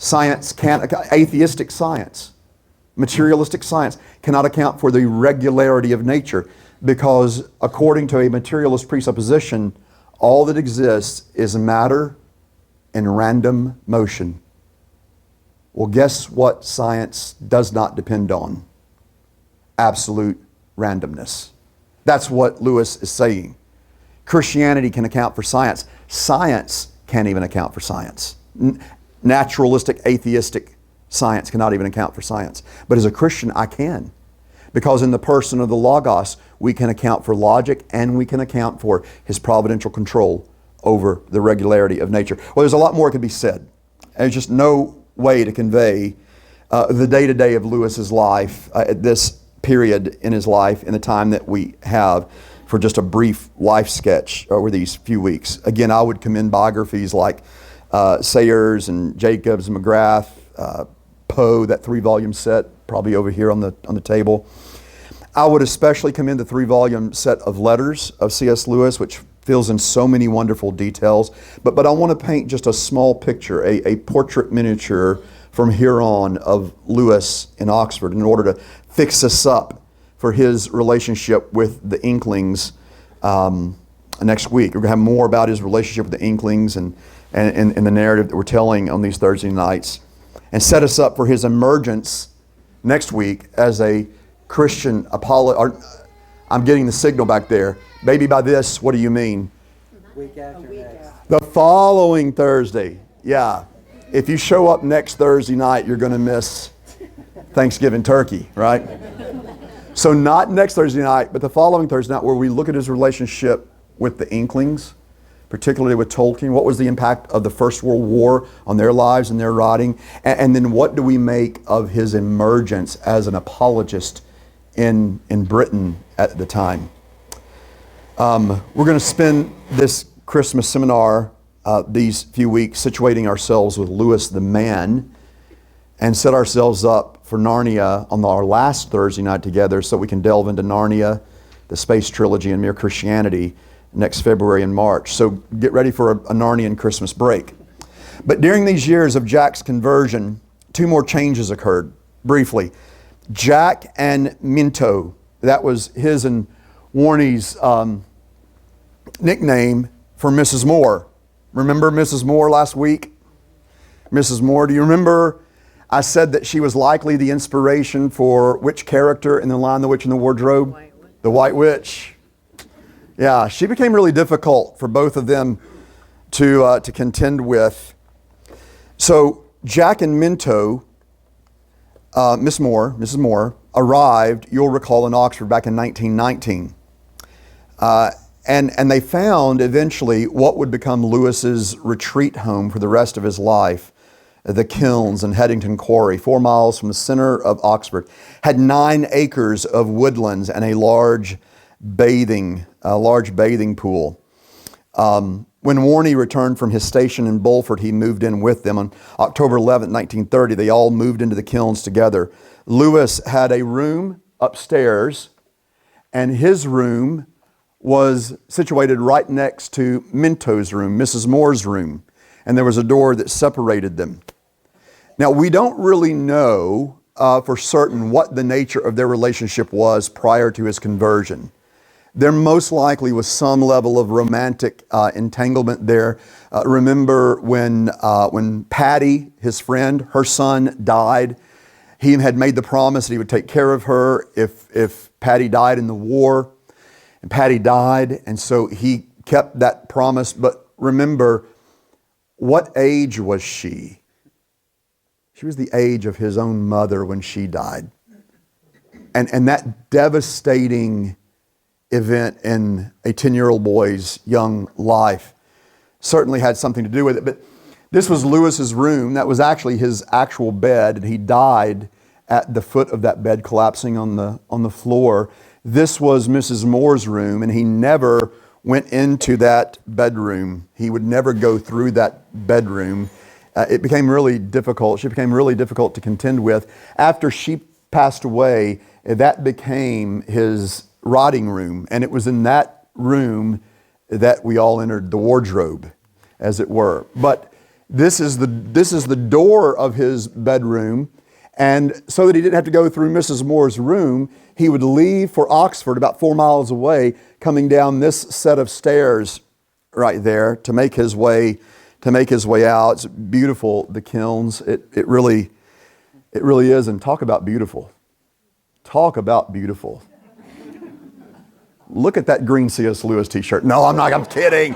Speaker 1: Atheistic science, materialistic science cannot account for the regularity of nature, because according to a materialist presupposition, all that exists is matter in random motion. Well, guess what science does not depend on? Absolute randomness. That's what Lewis is saying. Christianity can account for science. Science can't even account for science. Naturalistic, atheistic science cannot even account for science. But as a Christian, I can. Because in the person of the Logos, we can account for logic and we can account for His providential control over the regularity of nature. Well, there's a lot more that could be said. There's just no way to convey the day-to-day of Lewis's life at this period in his life in the time that we have for just a brief life sketch over these few weeks. Again, I would commend biographies like Sayers and Jacobs and McGrath, Poe, that 3-volume set, probably over here on the table. I would especially commend the 3-volume set of letters of C.S. Lewis, which fills in so many wonderful details. But I want to paint just a small picture, a portrait miniature from here on of Lewis in Oxford in order to fix us up for his relationship with the Inklings next week. We're going to have more about his relationship with the Inklings and the narrative that we're telling on these Thursday nights, and set us up for his emergence next week as a Christian apologist. I'm getting the signal back there. Baby, by this, what do you mean?
Speaker 3: Week after next.
Speaker 1: The following Thursday. Yeah. If you show up next Thursday night, you're going to miss Thanksgiving turkey, right? So not next Thursday night, but the following Thursday night, where we look at his relationship with the Inklings, particularly with Tolkien. What was the impact of the First World War on their lives and their writing? And then what do we make of his emergence as an apologist in Britain at the time? We're going to spend this Christmas seminar these few weeks situating ourselves with Lewis the man, and set ourselves up for Narnia on our last Thursday night together, so we can delve into Narnia, the Space Trilogy, and Mere Christianity next February and March. So get ready for a Narnian Christmas break. But during these years of Jack's conversion, 2 more changes occurred. Briefly, Jack and Minto, that was his and Warnie's nickname for Mrs. Moore. Remember Mrs. Moore last week? Mrs. Moore, do you remember I said that she was likely the inspiration for which character in The Lion, the Witch, and the Wardrobe? The White Witch. Yeah, she became really difficult for both of them to contend with. So Jack and Minto, Mrs. Moore, arrived, you'll recall, in Oxford back in 1919. And they found eventually what would become Lewis's retreat home for the rest of his life, the Kilns in Headington Quarry, 4 miles from the center of Oxford. Had 9 acres of woodlands and a large bathing pool. When Warnie returned from his station in Bulford, he moved in with them. On October 11, 1930, they all moved into the Kilns together. Lewis had a room upstairs, and his room was situated right next to Minto's room, Mrs. Moore's room, and there was a door that separated them. Now, we don't really know for certain what the nature of their relationship was prior to his conversion. There most likely was some level of romantic entanglement there. Remember when Patty, his friend, her son died, he had made the promise that he would take care of her if Patty died in the war. And Patty died, and so he kept that promise. But remember, what age was she? She was the age of his own mother when she died. And that devastating event in a 10-year-old boy's young life certainly had something to do with it. But this was Lewis's room. That was actually his actual bed, and he died at the foot of that bed, collapsing on the floor. This was Mrs. Moore's room, and he never went into that bedroom. He would never go through that bedroom. It became really difficult. She became really difficult to contend with. After she passed away, that became his writing room, and it was in that room that we all entered the wardrobe. as it were. But this is the door of his bedroom, and so that he didn't have to go through Mrs. Moore's room, he would leave for Oxford, about 4 miles away, coming down this set of stairs right there to make his way out. It's beautiful, the kilns. It really is. And talk about beautiful. Talk about beautiful. Look at that green C.S. Lewis t-shirt. No, I'm not. I'm kidding.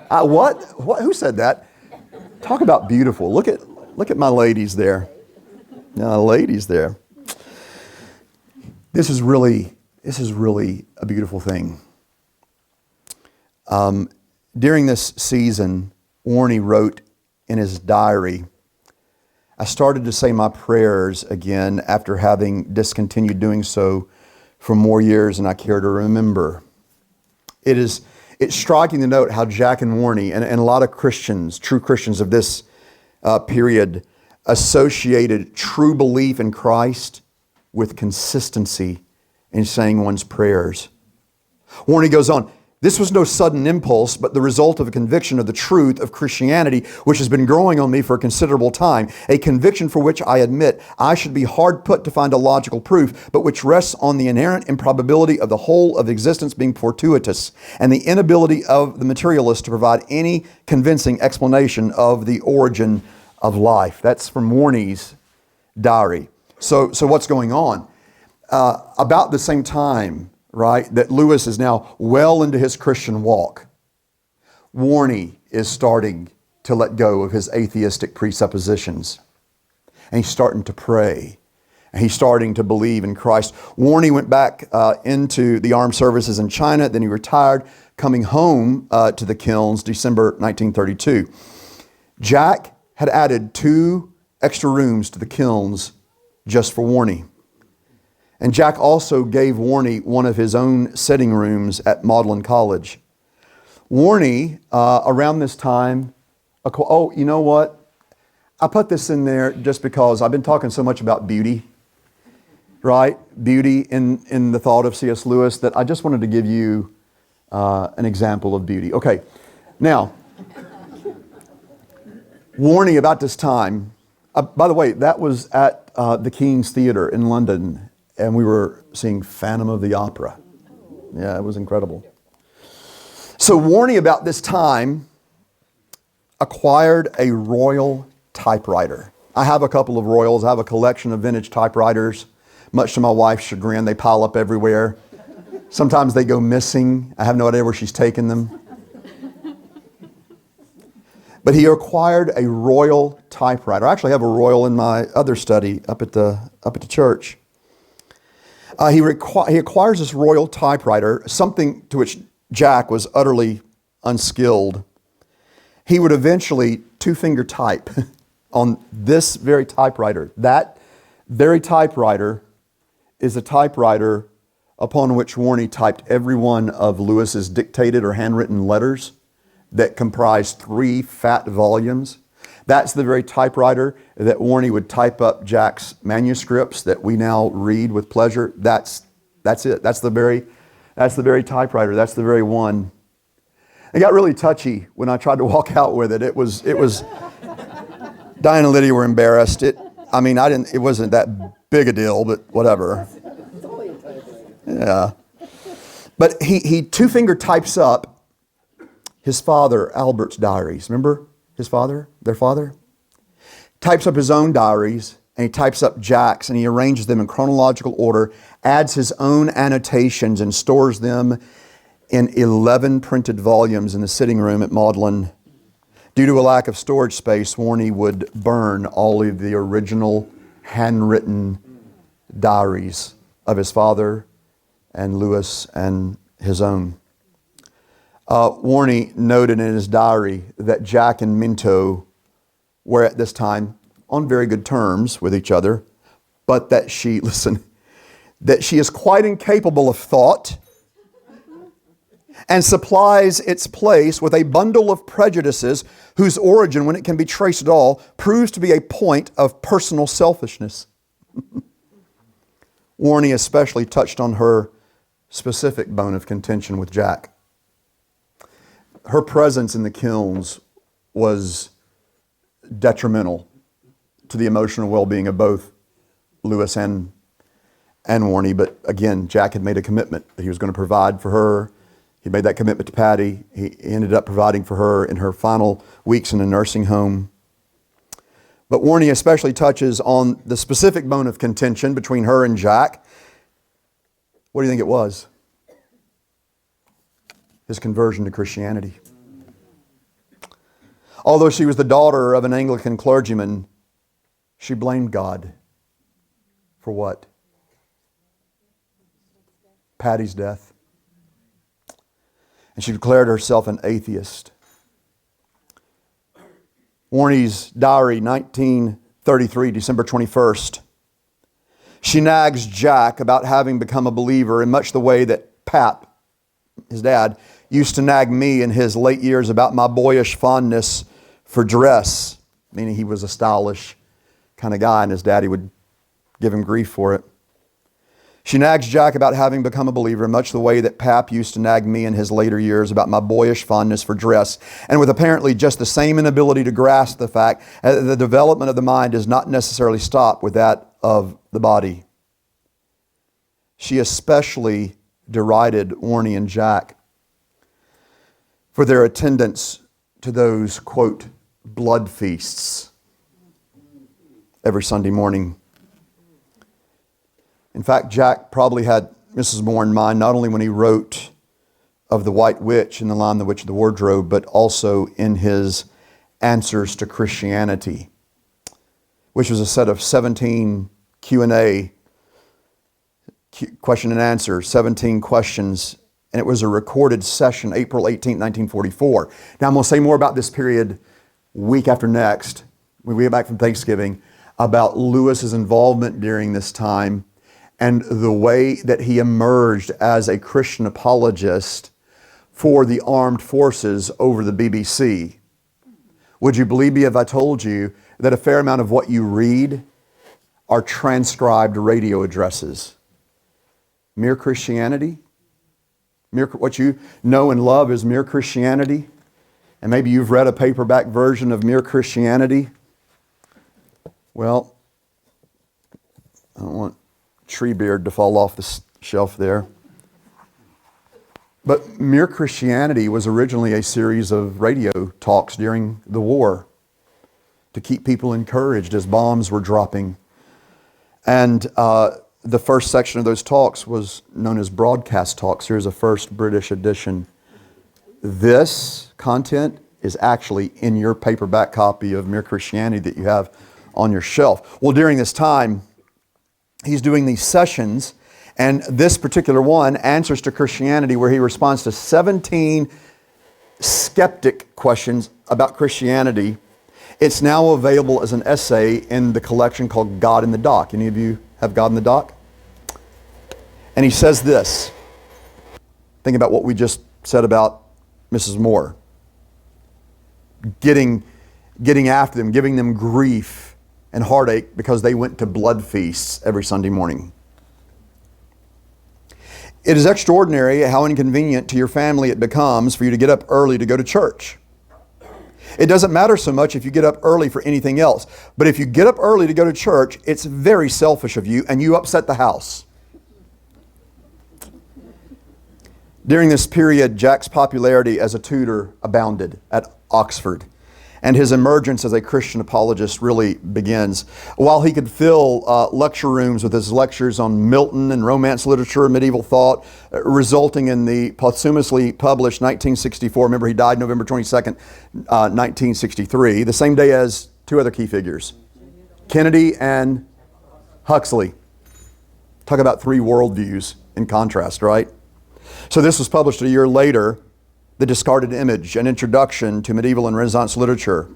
Speaker 1: What? Who said that? Talk about beautiful. Look at my ladies there. Ladies there. This is really a beautiful thing. During this season, Warnie wrote in his diary, I started to say my prayers again after having discontinued doing so for more years than I care to remember. It's striking to note how Jack and Warnie and a lot of Christians, true Christians of this period, associated true belief in Christ with consistency in saying one's prayers. Warnie goes on, this was no sudden impulse, but the result of a conviction of the truth of Christianity, which has been growing on me for a considerable time, a conviction for which I admit I should be hard put to find a logical proof, but which rests on the inherent improbability of the whole of existence being fortuitous, and the inability of the materialist to provide any convincing explanation of the origin of life. That's from Warnie's diary. So what's going on? About the same time, right, that Lewis is now well into his Christian walk, Warnie is starting to let go of his atheistic presuppositions. And he's starting to pray. And he's starting to believe in Christ. Warnie went back into the armed services in China. Then he retired, coming home to the kilns, December 1932. Jack had added 2 extra rooms to the kilns just for Warnie. And Jack also gave Warnie one of his own sitting rooms at Magdalen College. Warnie, around this time, you know what? I put this in there just because I've been talking so much about beauty, right? Beauty in the thought of C.S. Lewis, that I just wanted to give you an example of beauty. Okay, now, Warnie about this time, by the way, that was at the King's Theatre in London, and we were seeing Phantom of the Opera. Yeah, it was incredible. So Warnie about this time acquired a Royal typewriter. I have a couple of Royals. I have a collection of vintage typewriters. Much to my wife's chagrin, they pile up everywhere. Sometimes they go missing. I have no idea where she's taken them. But he acquired a Royal typewriter. I actually have a Royal in my other study up at the church. He acquires this Royal typewriter, something to which Jack was utterly unskilled. He would eventually 2-finger type on this very typewriter. That very typewriter is a typewriter upon which Warnie typed every one of Lewis's dictated or handwritten letters that comprised 3 fat volumes. That's the very typewriter that Warnie would type up Jack's manuscripts that we now read with pleasure. That's it. That's the very typewriter. That's the very one. It got really touchy when I tried to walk out with it. It was Diane and Lydia were embarrassed. It wasn't that big a deal, but whatever. Yeah. But he 2-finger types up his father, Albert's diaries. Remember his father, their father? Types up his own diaries, and he types up Jack's, and he arranges them in chronological order, adds his own annotations, and stores them in 11 printed volumes in the sitting room at Magdalen. Due to a lack of storage space, Warnie would burn all of the original handwritten diaries of his father and Lewis and his own. Warnie noted in his diary that Jack and Minto were at this time on very good terms with each other, but that she is quite incapable of thought and supplies its place with a bundle of prejudices whose origin, when it can be traced at all, proves to be a point of personal selfishness. Warnie especially touched on her specific bone of contention with Jack. Her presence in the kilns was detrimental to the emotional well-being of both Lewis and Warnie. But again, Jack had made a commitment that he was going to provide for her. He made that commitment to Patty. He ended up providing for her in her final weeks in a nursing home. But Warnie especially touches on the specific bone of contention between her and Jack. What do you think it was? His conversion to Christianity. Although she was the daughter of an Anglican clergyman, she blamed God. For what? Patty's death. And she declared herself an atheist. Warnie's diary, 1933, December 21st. She nags Jack about having become a believer in much the way that Pap, his dad, used to nag me in his late years about my boyish fondness for dress, meaning he was a stylish kind of guy and his daddy would give him grief for it. She nags Jack about having become a believer in much the way that Pap used to nag me in his later years about my boyish fondness for dress, and with apparently just the same inability to grasp the fact that the development of the mind does not necessarily stop with that of the body. She especially derided Warnie and Jack for their attendance to those, quote, blood feasts every Sunday morning. In fact, Jack probably had Mrs. Moore in mind not only when he wrote of the White Witch in The Lion, the Witch, of the Wardrobe, but also in his Answers to Christianity, which was a set of 17 Q&A, question and answer, 17 questions, and it was a recorded session, April 18, 1944. Now, I'm going to say more about this period week after next, when we get back from Thanksgiving, about Lewis's involvement during this time and the way that he emerged as a Christian apologist for the armed forces over the BBC. Would you believe me if I told you that a fair amount of what you read are transcribed radio addresses? Mere Christianity? What you know and love is Mere Christianity? And maybe you've read a paperback version of Mere Christianity? Well, I don't want Treebeard to fall off the shelf there. But Mere Christianity was originally a series of radio talks during the war to keep people encouraged as bombs were dropping. And the first section of those talks was known as broadcast talks. Here's a first British edition. This content is actually in your paperback copy of Mere Christianity that you have on your shelf. Well, during this time, he's doing these sessions, and this particular one, Answers to Christianity, where he responds to 17 skeptic questions about Christianity. It's now available as an essay in the collection called God in the Dock. Any of you have God in the Dock? And he says this. Think about what we just said about Mrs. Moore. Getting after them, giving them grief and heartache because they went to blood feasts every Sunday morning. It is extraordinary how inconvenient to your family it becomes for you to get up early to go to church. It doesn't matter so much if you get up early for anything else, but if you get up early to go to church, it's very selfish of you and you upset the house. During this period, Jack's popularity as a tutor abounded at Oxford, and his emergence as a Christian apologist really begins. While he could fill lecture rooms with his lectures on Milton and Romance literature and medieval thought, resulting in the posthumously published 1964, remember he died November 22nd, 1963, the same day as two other key figures, Kennedy and Huxley. Talk about three worldviews in contrast, right? So this was published a year later, The Discarded Image, an introduction to medieval and Renaissance literature.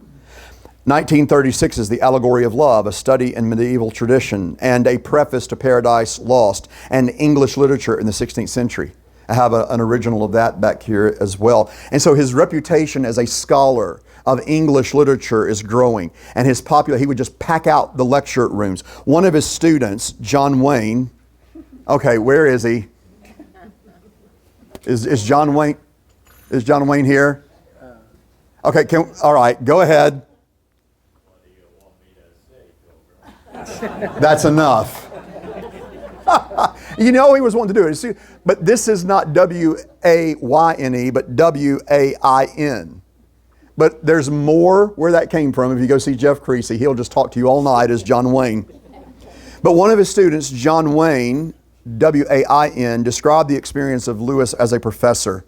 Speaker 1: 1936 is The Allegory of Love, a study in medieval tradition, and a preface to Paradise Lost, and English literature in the 16th century. I have an original of that back here as well. And so his reputation as a scholar of English literature is growing, and he would just pack out the lecture rooms. One of his students, John Wayne, okay, where is he? Is John Wayne here? Okay, all right, go ahead. That's enough. You know he was wanting to do it. But this is not W-A-Y-N-E, but W-A-I-N. But there's more where that came from. If you go see Jeff Creasy, he'll just talk to you all night as John Wayne. But one of his students, John Wayne, W-A-I-N, described the experience of Lewis as a professor.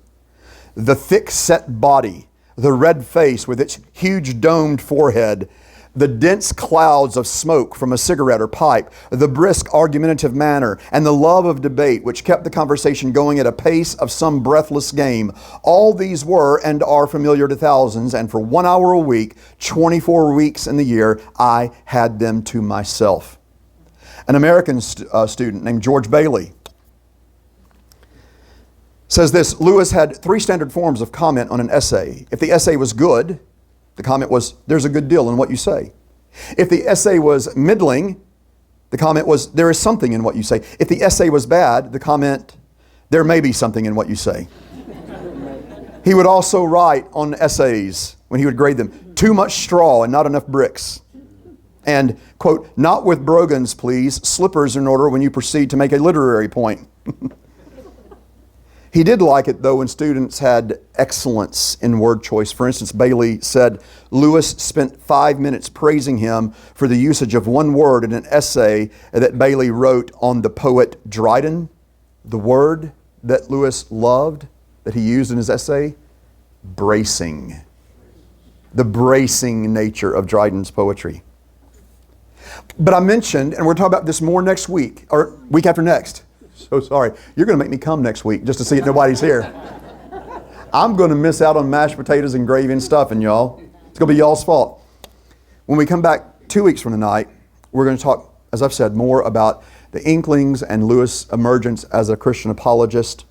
Speaker 1: The thick-set body, the red face with its huge domed forehead, the dense clouds of smoke from a cigarette or pipe, the brisk argumentative manner, and the love of debate which kept the conversation going at a pace of some breathless game. All these were and are familiar to thousands, and for 1 hour a week, 24 weeks in the year, I had them to myself. An American student named George Bailey says this: Lewis had 3 standard forms of comment on an essay. If the essay was good, the comment was, there's a good deal in what you say. If the essay was middling, the comment was, there is something in what you say. If the essay was bad, the comment, there may be something in what you say. He would also write on essays, when he would grade them, too much straw and not enough bricks. And, quote, not with brogans, please. Slippers in order when you proceed to make a literary point. He did like it, though, when students had excellence in word choice. For instance, Bailey said Lewis spent 5 minutes praising him for the usage of one word in an essay that Bailey wrote on the poet Dryden. The word that Lewis loved, that he used in his essay, bracing. The bracing nature of Dryden's poetry. But I mentioned, and we're talking about this more next week, or week after next. So sorry. You're going to make me come next week just to see that nobody's here. I'm going to miss out on mashed potatoes and gravy and stuffing, y'all. It's going to be y'all's fault. When we come back 2 weeks from tonight, we're going to talk, as I've said, more about the Inklings and Lewis' emergence as a Christian apologist.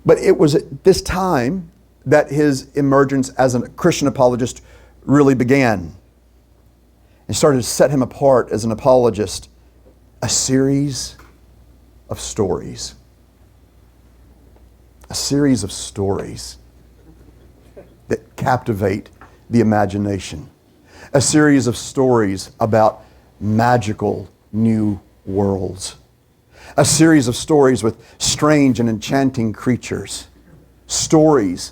Speaker 1: But it was at this time that his emergence as a Christian apologist really began and started to set him apart as an apologist. A series of stories. A series of stories that captivate the imagination. A series of stories about magical new worlds. A series of stories with strange and enchanting creatures. Stories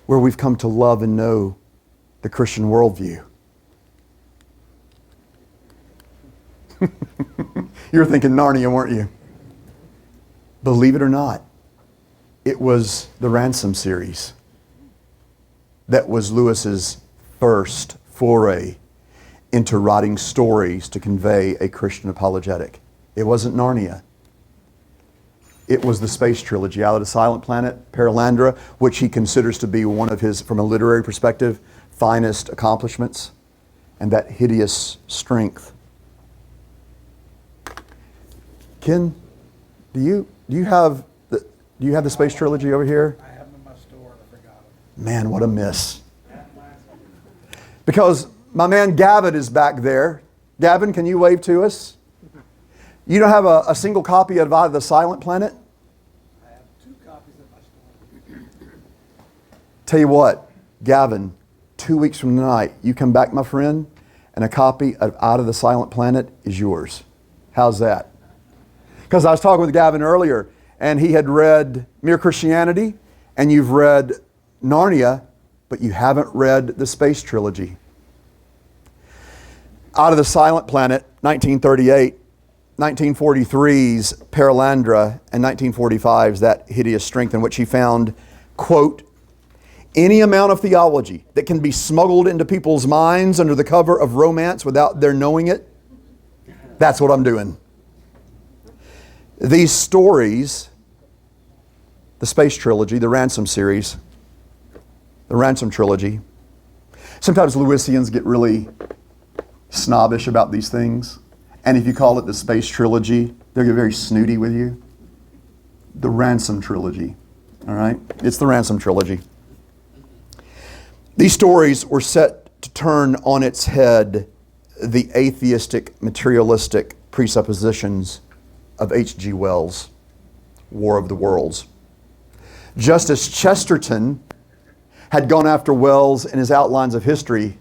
Speaker 1: where we've come to love and know the Christian worldview. You were thinking Narnia, weren't you? Believe it or not, it was the Ransom series that was Lewis's first foray into writing stories to convey a Christian apologetic. It wasn't Narnia. It was the space trilogy, Out of the Silent Planet, Perelandra, which he considers to be one of his, from a literary perspective, finest accomplishments, and that hideous strength. Ken, do you have the space trilogy over here?
Speaker 8: I have them in my store and I forgot them.
Speaker 1: Man, what a miss. Because my man Gavin is back there. Gavin, can you wave to us? You don't have a single copy of Out of the Silent Planet?
Speaker 8: I have 2 copies in my store.
Speaker 1: Tell you what, Gavin, 2 weeks from tonight, you come back, my friend, and a copy of Out of the Silent Planet is yours. How's that? Because I was talking with Gavin earlier, and he had read Mere Christianity, and you've read Narnia, but you haven't read the space trilogy. Out of the Silent Planet, 1938, 1943's Perelandra, and 1945's That Hideous Strength, in which he found, quote, any amount of theology that can be smuggled into people's minds under the cover of romance without their knowing it, that's what I'm doing. These stories, the space trilogy, the Ransom series, the Ransom trilogy, sometimes Lewisians get really snobbish about these things. And if you call it the space trilogy, they'll get very snooty with you. The Ransom trilogy, all right? It's the Ransom trilogy. These stories were set to turn on its head the atheistic, materialistic presuppositions of H.G. Wells' War of the Worlds. Justice Chesterton had gone after Wells in his Outlines of History,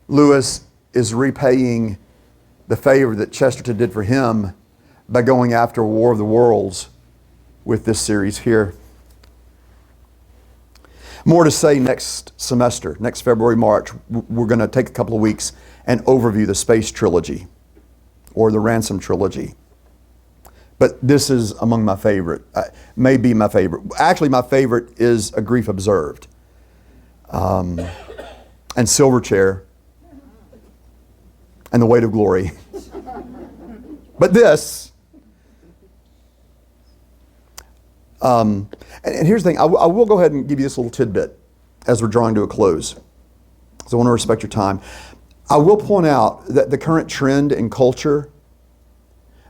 Speaker 1: Lewis is repaying the favor that Chesterton did for him by going after War of the Worlds with this series here. More to say next semester, next February, March. We're going to take a couple of weeks and overview the Space Trilogy or the Ransom Trilogy. But this is among my favorite, may be my favorite. Actually, my favorite is A Grief Observed and Silverchair and The Weight of Glory. But this, and here's the thing, I will go ahead and give you this little tidbit as we're drawing to a close, because I want to respect your time. I will point out that the current trend in culture,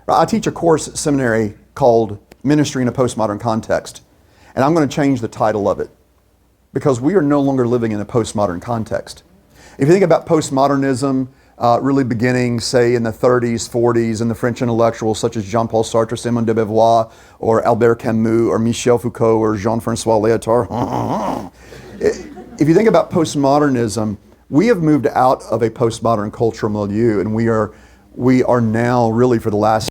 Speaker 1: I teach a course at seminary called Ministry in a Postmodern Context, and I'm going to change the title of it because we are no longer living in a postmodern context. If you think about postmodernism, really beginning, say, in the 30s, 40s, and the French intellectuals such as Jean-Paul Sartre, Simone de Beauvoir, or Albert Camus, or Michel Foucault, or Jean-François Lyotard. If you think about postmodernism, we have moved out of a postmodern cultural milieu, and we are now really for the last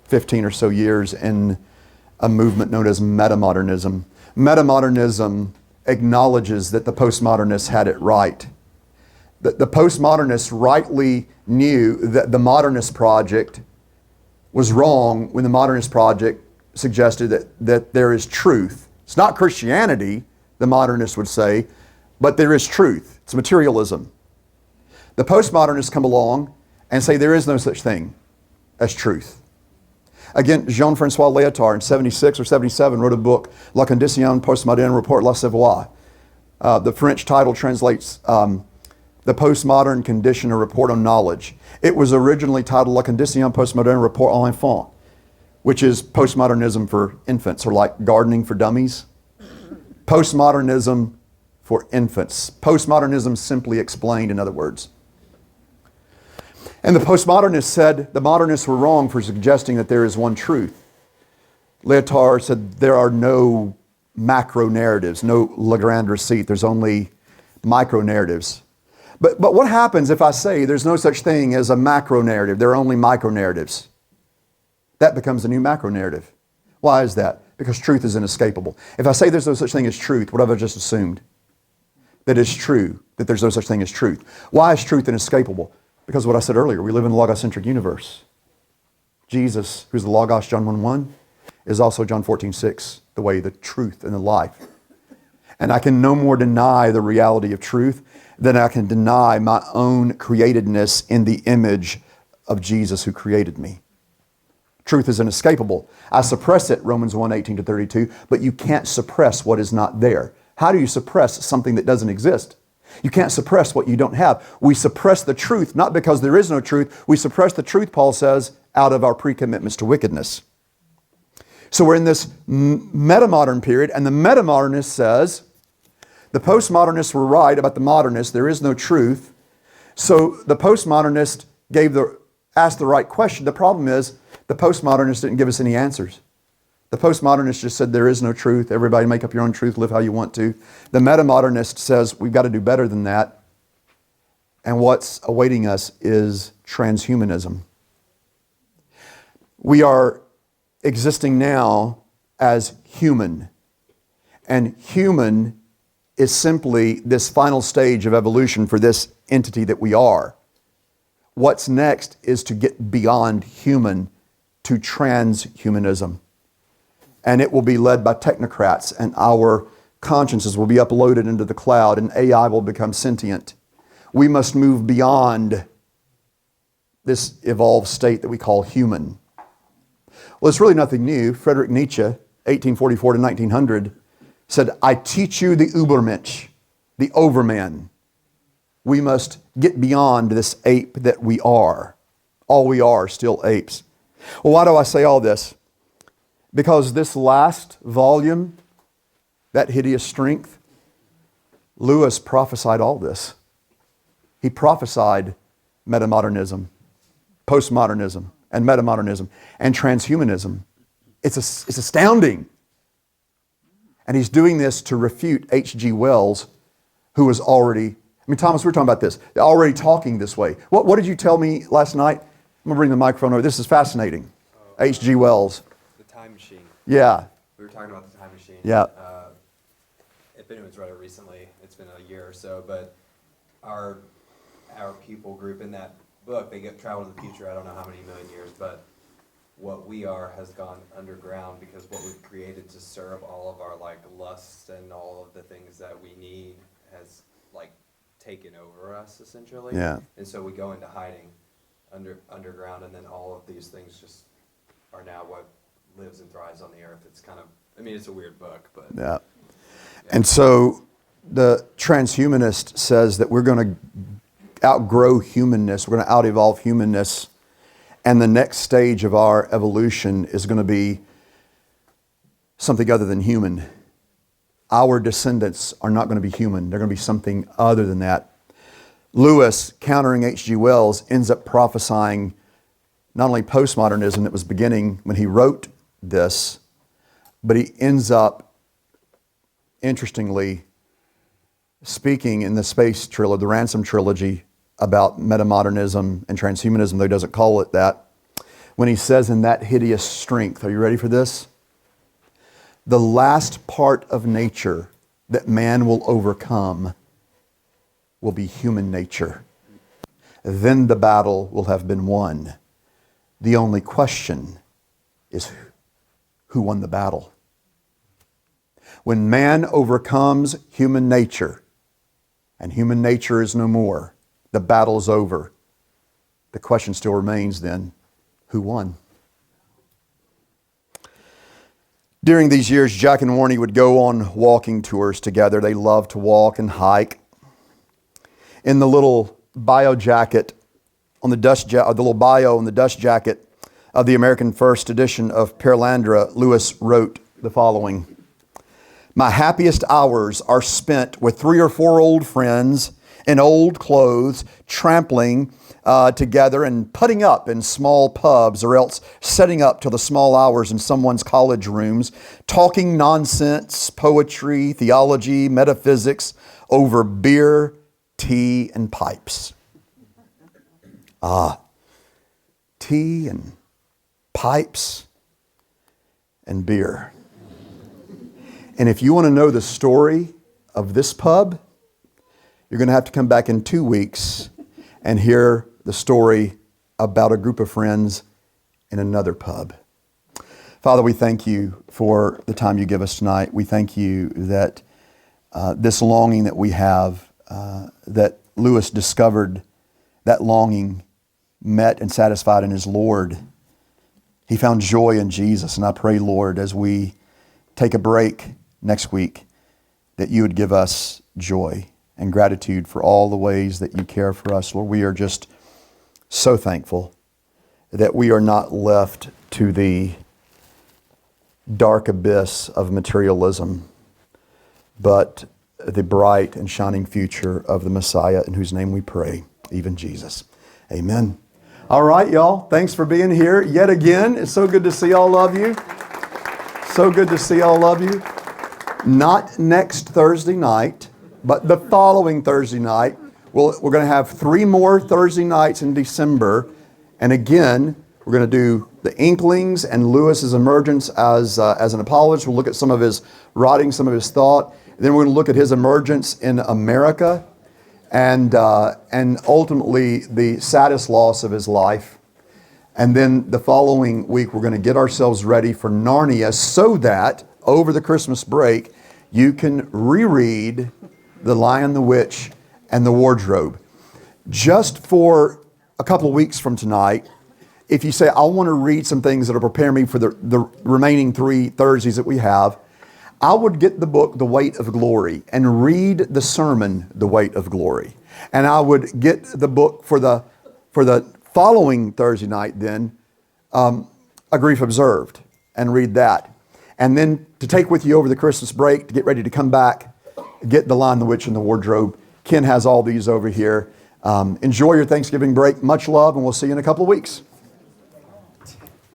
Speaker 1: 15 or so years in a movement known as metamodernism. Metamodernism acknowledges that the postmodernists had it right. The postmodernists rightly knew that the modernist project was wrong when the modernist project suggested that there is truth. It's not Christianity, the modernists would say, but there is truth. It's materialism. The postmodernists come along and say there is no such thing as truth. Again, Jean-François Lyotard in 76 or 77 wrote a book, La Condition Postmoderne Report la Savoir. The French title translates The Postmodern Condition, a Report on Knowledge. It was originally titled La Condition Postmoderne Report aux Enfants, which is postmodernism for infants, or like gardening for dummies. Postmodernism for infants. Postmodernism simply explained, in other words. And the postmodernists said the modernists were wrong for suggesting that there is one truth. Lyotard said there are no macro narratives, no Le Grand Recite. There's only micro narratives. But what happens if I say there's no such thing as a macro narrative, there are only micro narratives? That becomes a new macro narrative. Why is that? Because truth is inescapable. If I say there's no such thing as truth, what have I just assumed? That it's true, that there's no such thing as truth. Why is truth inescapable? Because of what I said earlier, we live in a logocentric universe. Jesus, who's the Logos, John 1:1, is also John 14:6, the way, the truth, and the life. And I can no more deny the reality of truth than I can deny my own createdness in the image of Jesus who created me. Truth is inescapable. I suppress it, Romans 1:18-32, but you can't suppress what is not there. How do you suppress something that doesn't exist? You can't suppress what you don't have. We suppress the truth, not because there is no truth. We suppress the truth, Paul says, out of our pre-commitments to wickedness. So we're in this metamodern period, and the metamodernist says, the postmodernists were right about the modernists. There is no truth. So the postmodernist asked the right question. The problem is the postmodernists didn't give us any answers. The postmodernist just said there is no truth. Everybody make up your own truth, live how you want to. The metamodernist says we've got to do better than that. And what's awaiting us is transhumanism. We are existing now as human. And human is simply this final stage of evolution for this entity that we are. What's next is to get beyond human to transhumanism. And it will be led by technocrats, and our consciences will be uploaded into the cloud, and AI will become sentient. We must move beyond this evolved state that we call human. Well, it's really nothing new. Friedrich Nietzsche, 1844 to 1900, said, I teach you the Übermensch, the overman. We must get beyond this ape that we are. All we are still apes. Well, why do I say all this? Because this last volume, That Hideous Strength, Lewis prophesied all this. He prophesied metamodernism, postmodernism, and metamodernism, and transhumanism. It's astounding. And he's doing this to refute H.G. Wells, who was already, Thomas, we were talking about this, already talking this way. What did you tell me last night? I'm going to bring the microphone over. This is fascinating. H.G. Wells.
Speaker 6: The Time Machine.
Speaker 1: Yeah.
Speaker 6: We were talking about the Time Machine.
Speaker 1: Yeah.
Speaker 6: If anyone's read it recently, it's been a year or so, but our people group in that book, they get travel to the future, I don't know how many million years, but what we are has gone underground because what we've created to serve all of our like lusts and all of the things that we need has like taken over us essentially.
Speaker 1: Yeah.
Speaker 6: And so we go into hiding underground, and then all of these things just are now what lives and thrives on the earth. It's kind of, it's a weird book, but
Speaker 1: Yeah. And so the transhumanist says that we're going to outgrow humanness, we're going to out-evolve humanness, and the next stage of our evolution is going to be something other than human. Our descendants are not going to be human. They're going to be something other than that. Lewis, countering H.G. Wells, ends up prophesying not only postmodernism that was beginning when he wrote this, but he ends up, interestingly, speaking in the Space Trilogy, the Ransom Trilogy, about metamodernism and transhumanism, though he doesn't call it that, when he says in That Hideous Strength, are you ready for this? The last part of nature that man will overcome will be human nature. Then the battle will have been won. The only question is who won the battle? When man overcomes human nature, and human nature is no more, the battle's over. The question still remains then, who won? During these years, Jack and Warnie would go on walking tours together. They loved to walk and hike. In the little bio jacket, on the little bio on the dust jacket of the American First edition of Perelandra, Lewis wrote the following: "My happiest hours are spent with 3 or 4 old friends in old clothes, trampling together and putting up in small pubs, or else setting up till the small hours in someone's college rooms, talking nonsense, poetry, theology, metaphysics over beer, tea, and pipes." Tea and pipes and beer. And if you want to know the story of this pub, you're going to have to come back in 2 weeks and hear the story about a group of friends in another pub. Father, we thank you for the time you give us tonight. We thank you that this longing that we have, that Lewis discovered, that longing met and satisfied in his Lord. He found joy in Jesus. And I pray, Lord, as we take a break next week, that you would give us joy and gratitude for all the ways that you care for us. Lord, we are just so thankful that we are not left to the dark abyss of materialism, but the bright and shining future of the Messiah, in whose name we pray, even Jesus. Amen. All right, y'all. Thanks for being here yet again. It's so good to see all of you. So good to see all of you. Not next Thursday night, but the following Thursday night. We're going to have 3 more Thursday nights in December. And again, we're going to do the Inklings and Lewis's emergence as an apologist. We'll look at some of his writing, some of his thought. Then we're going to look at his emergence in America and ultimately the saddest loss of his life. And then the following week, we're going to get ourselves ready for Narnia so that over the Christmas break, you can reread The Lion, the Witch, and the Wardrobe. Just for a couple of weeks from tonight, if you say, I want to read some things that will prepare me for the remaining 3 Thursdays that we have, I would get the book, The Weight of Glory, and read the sermon, The Weight of Glory. And I would get the book for the following Thursday night then, A Grief Observed, and read that. And then to take with you over the Christmas break, to get ready to come back, get The Lion, the Witch, and the Wardrobe. Ken has all these over here. Enjoy your Thanksgiving break. Much love, and we'll see you in a couple of weeks.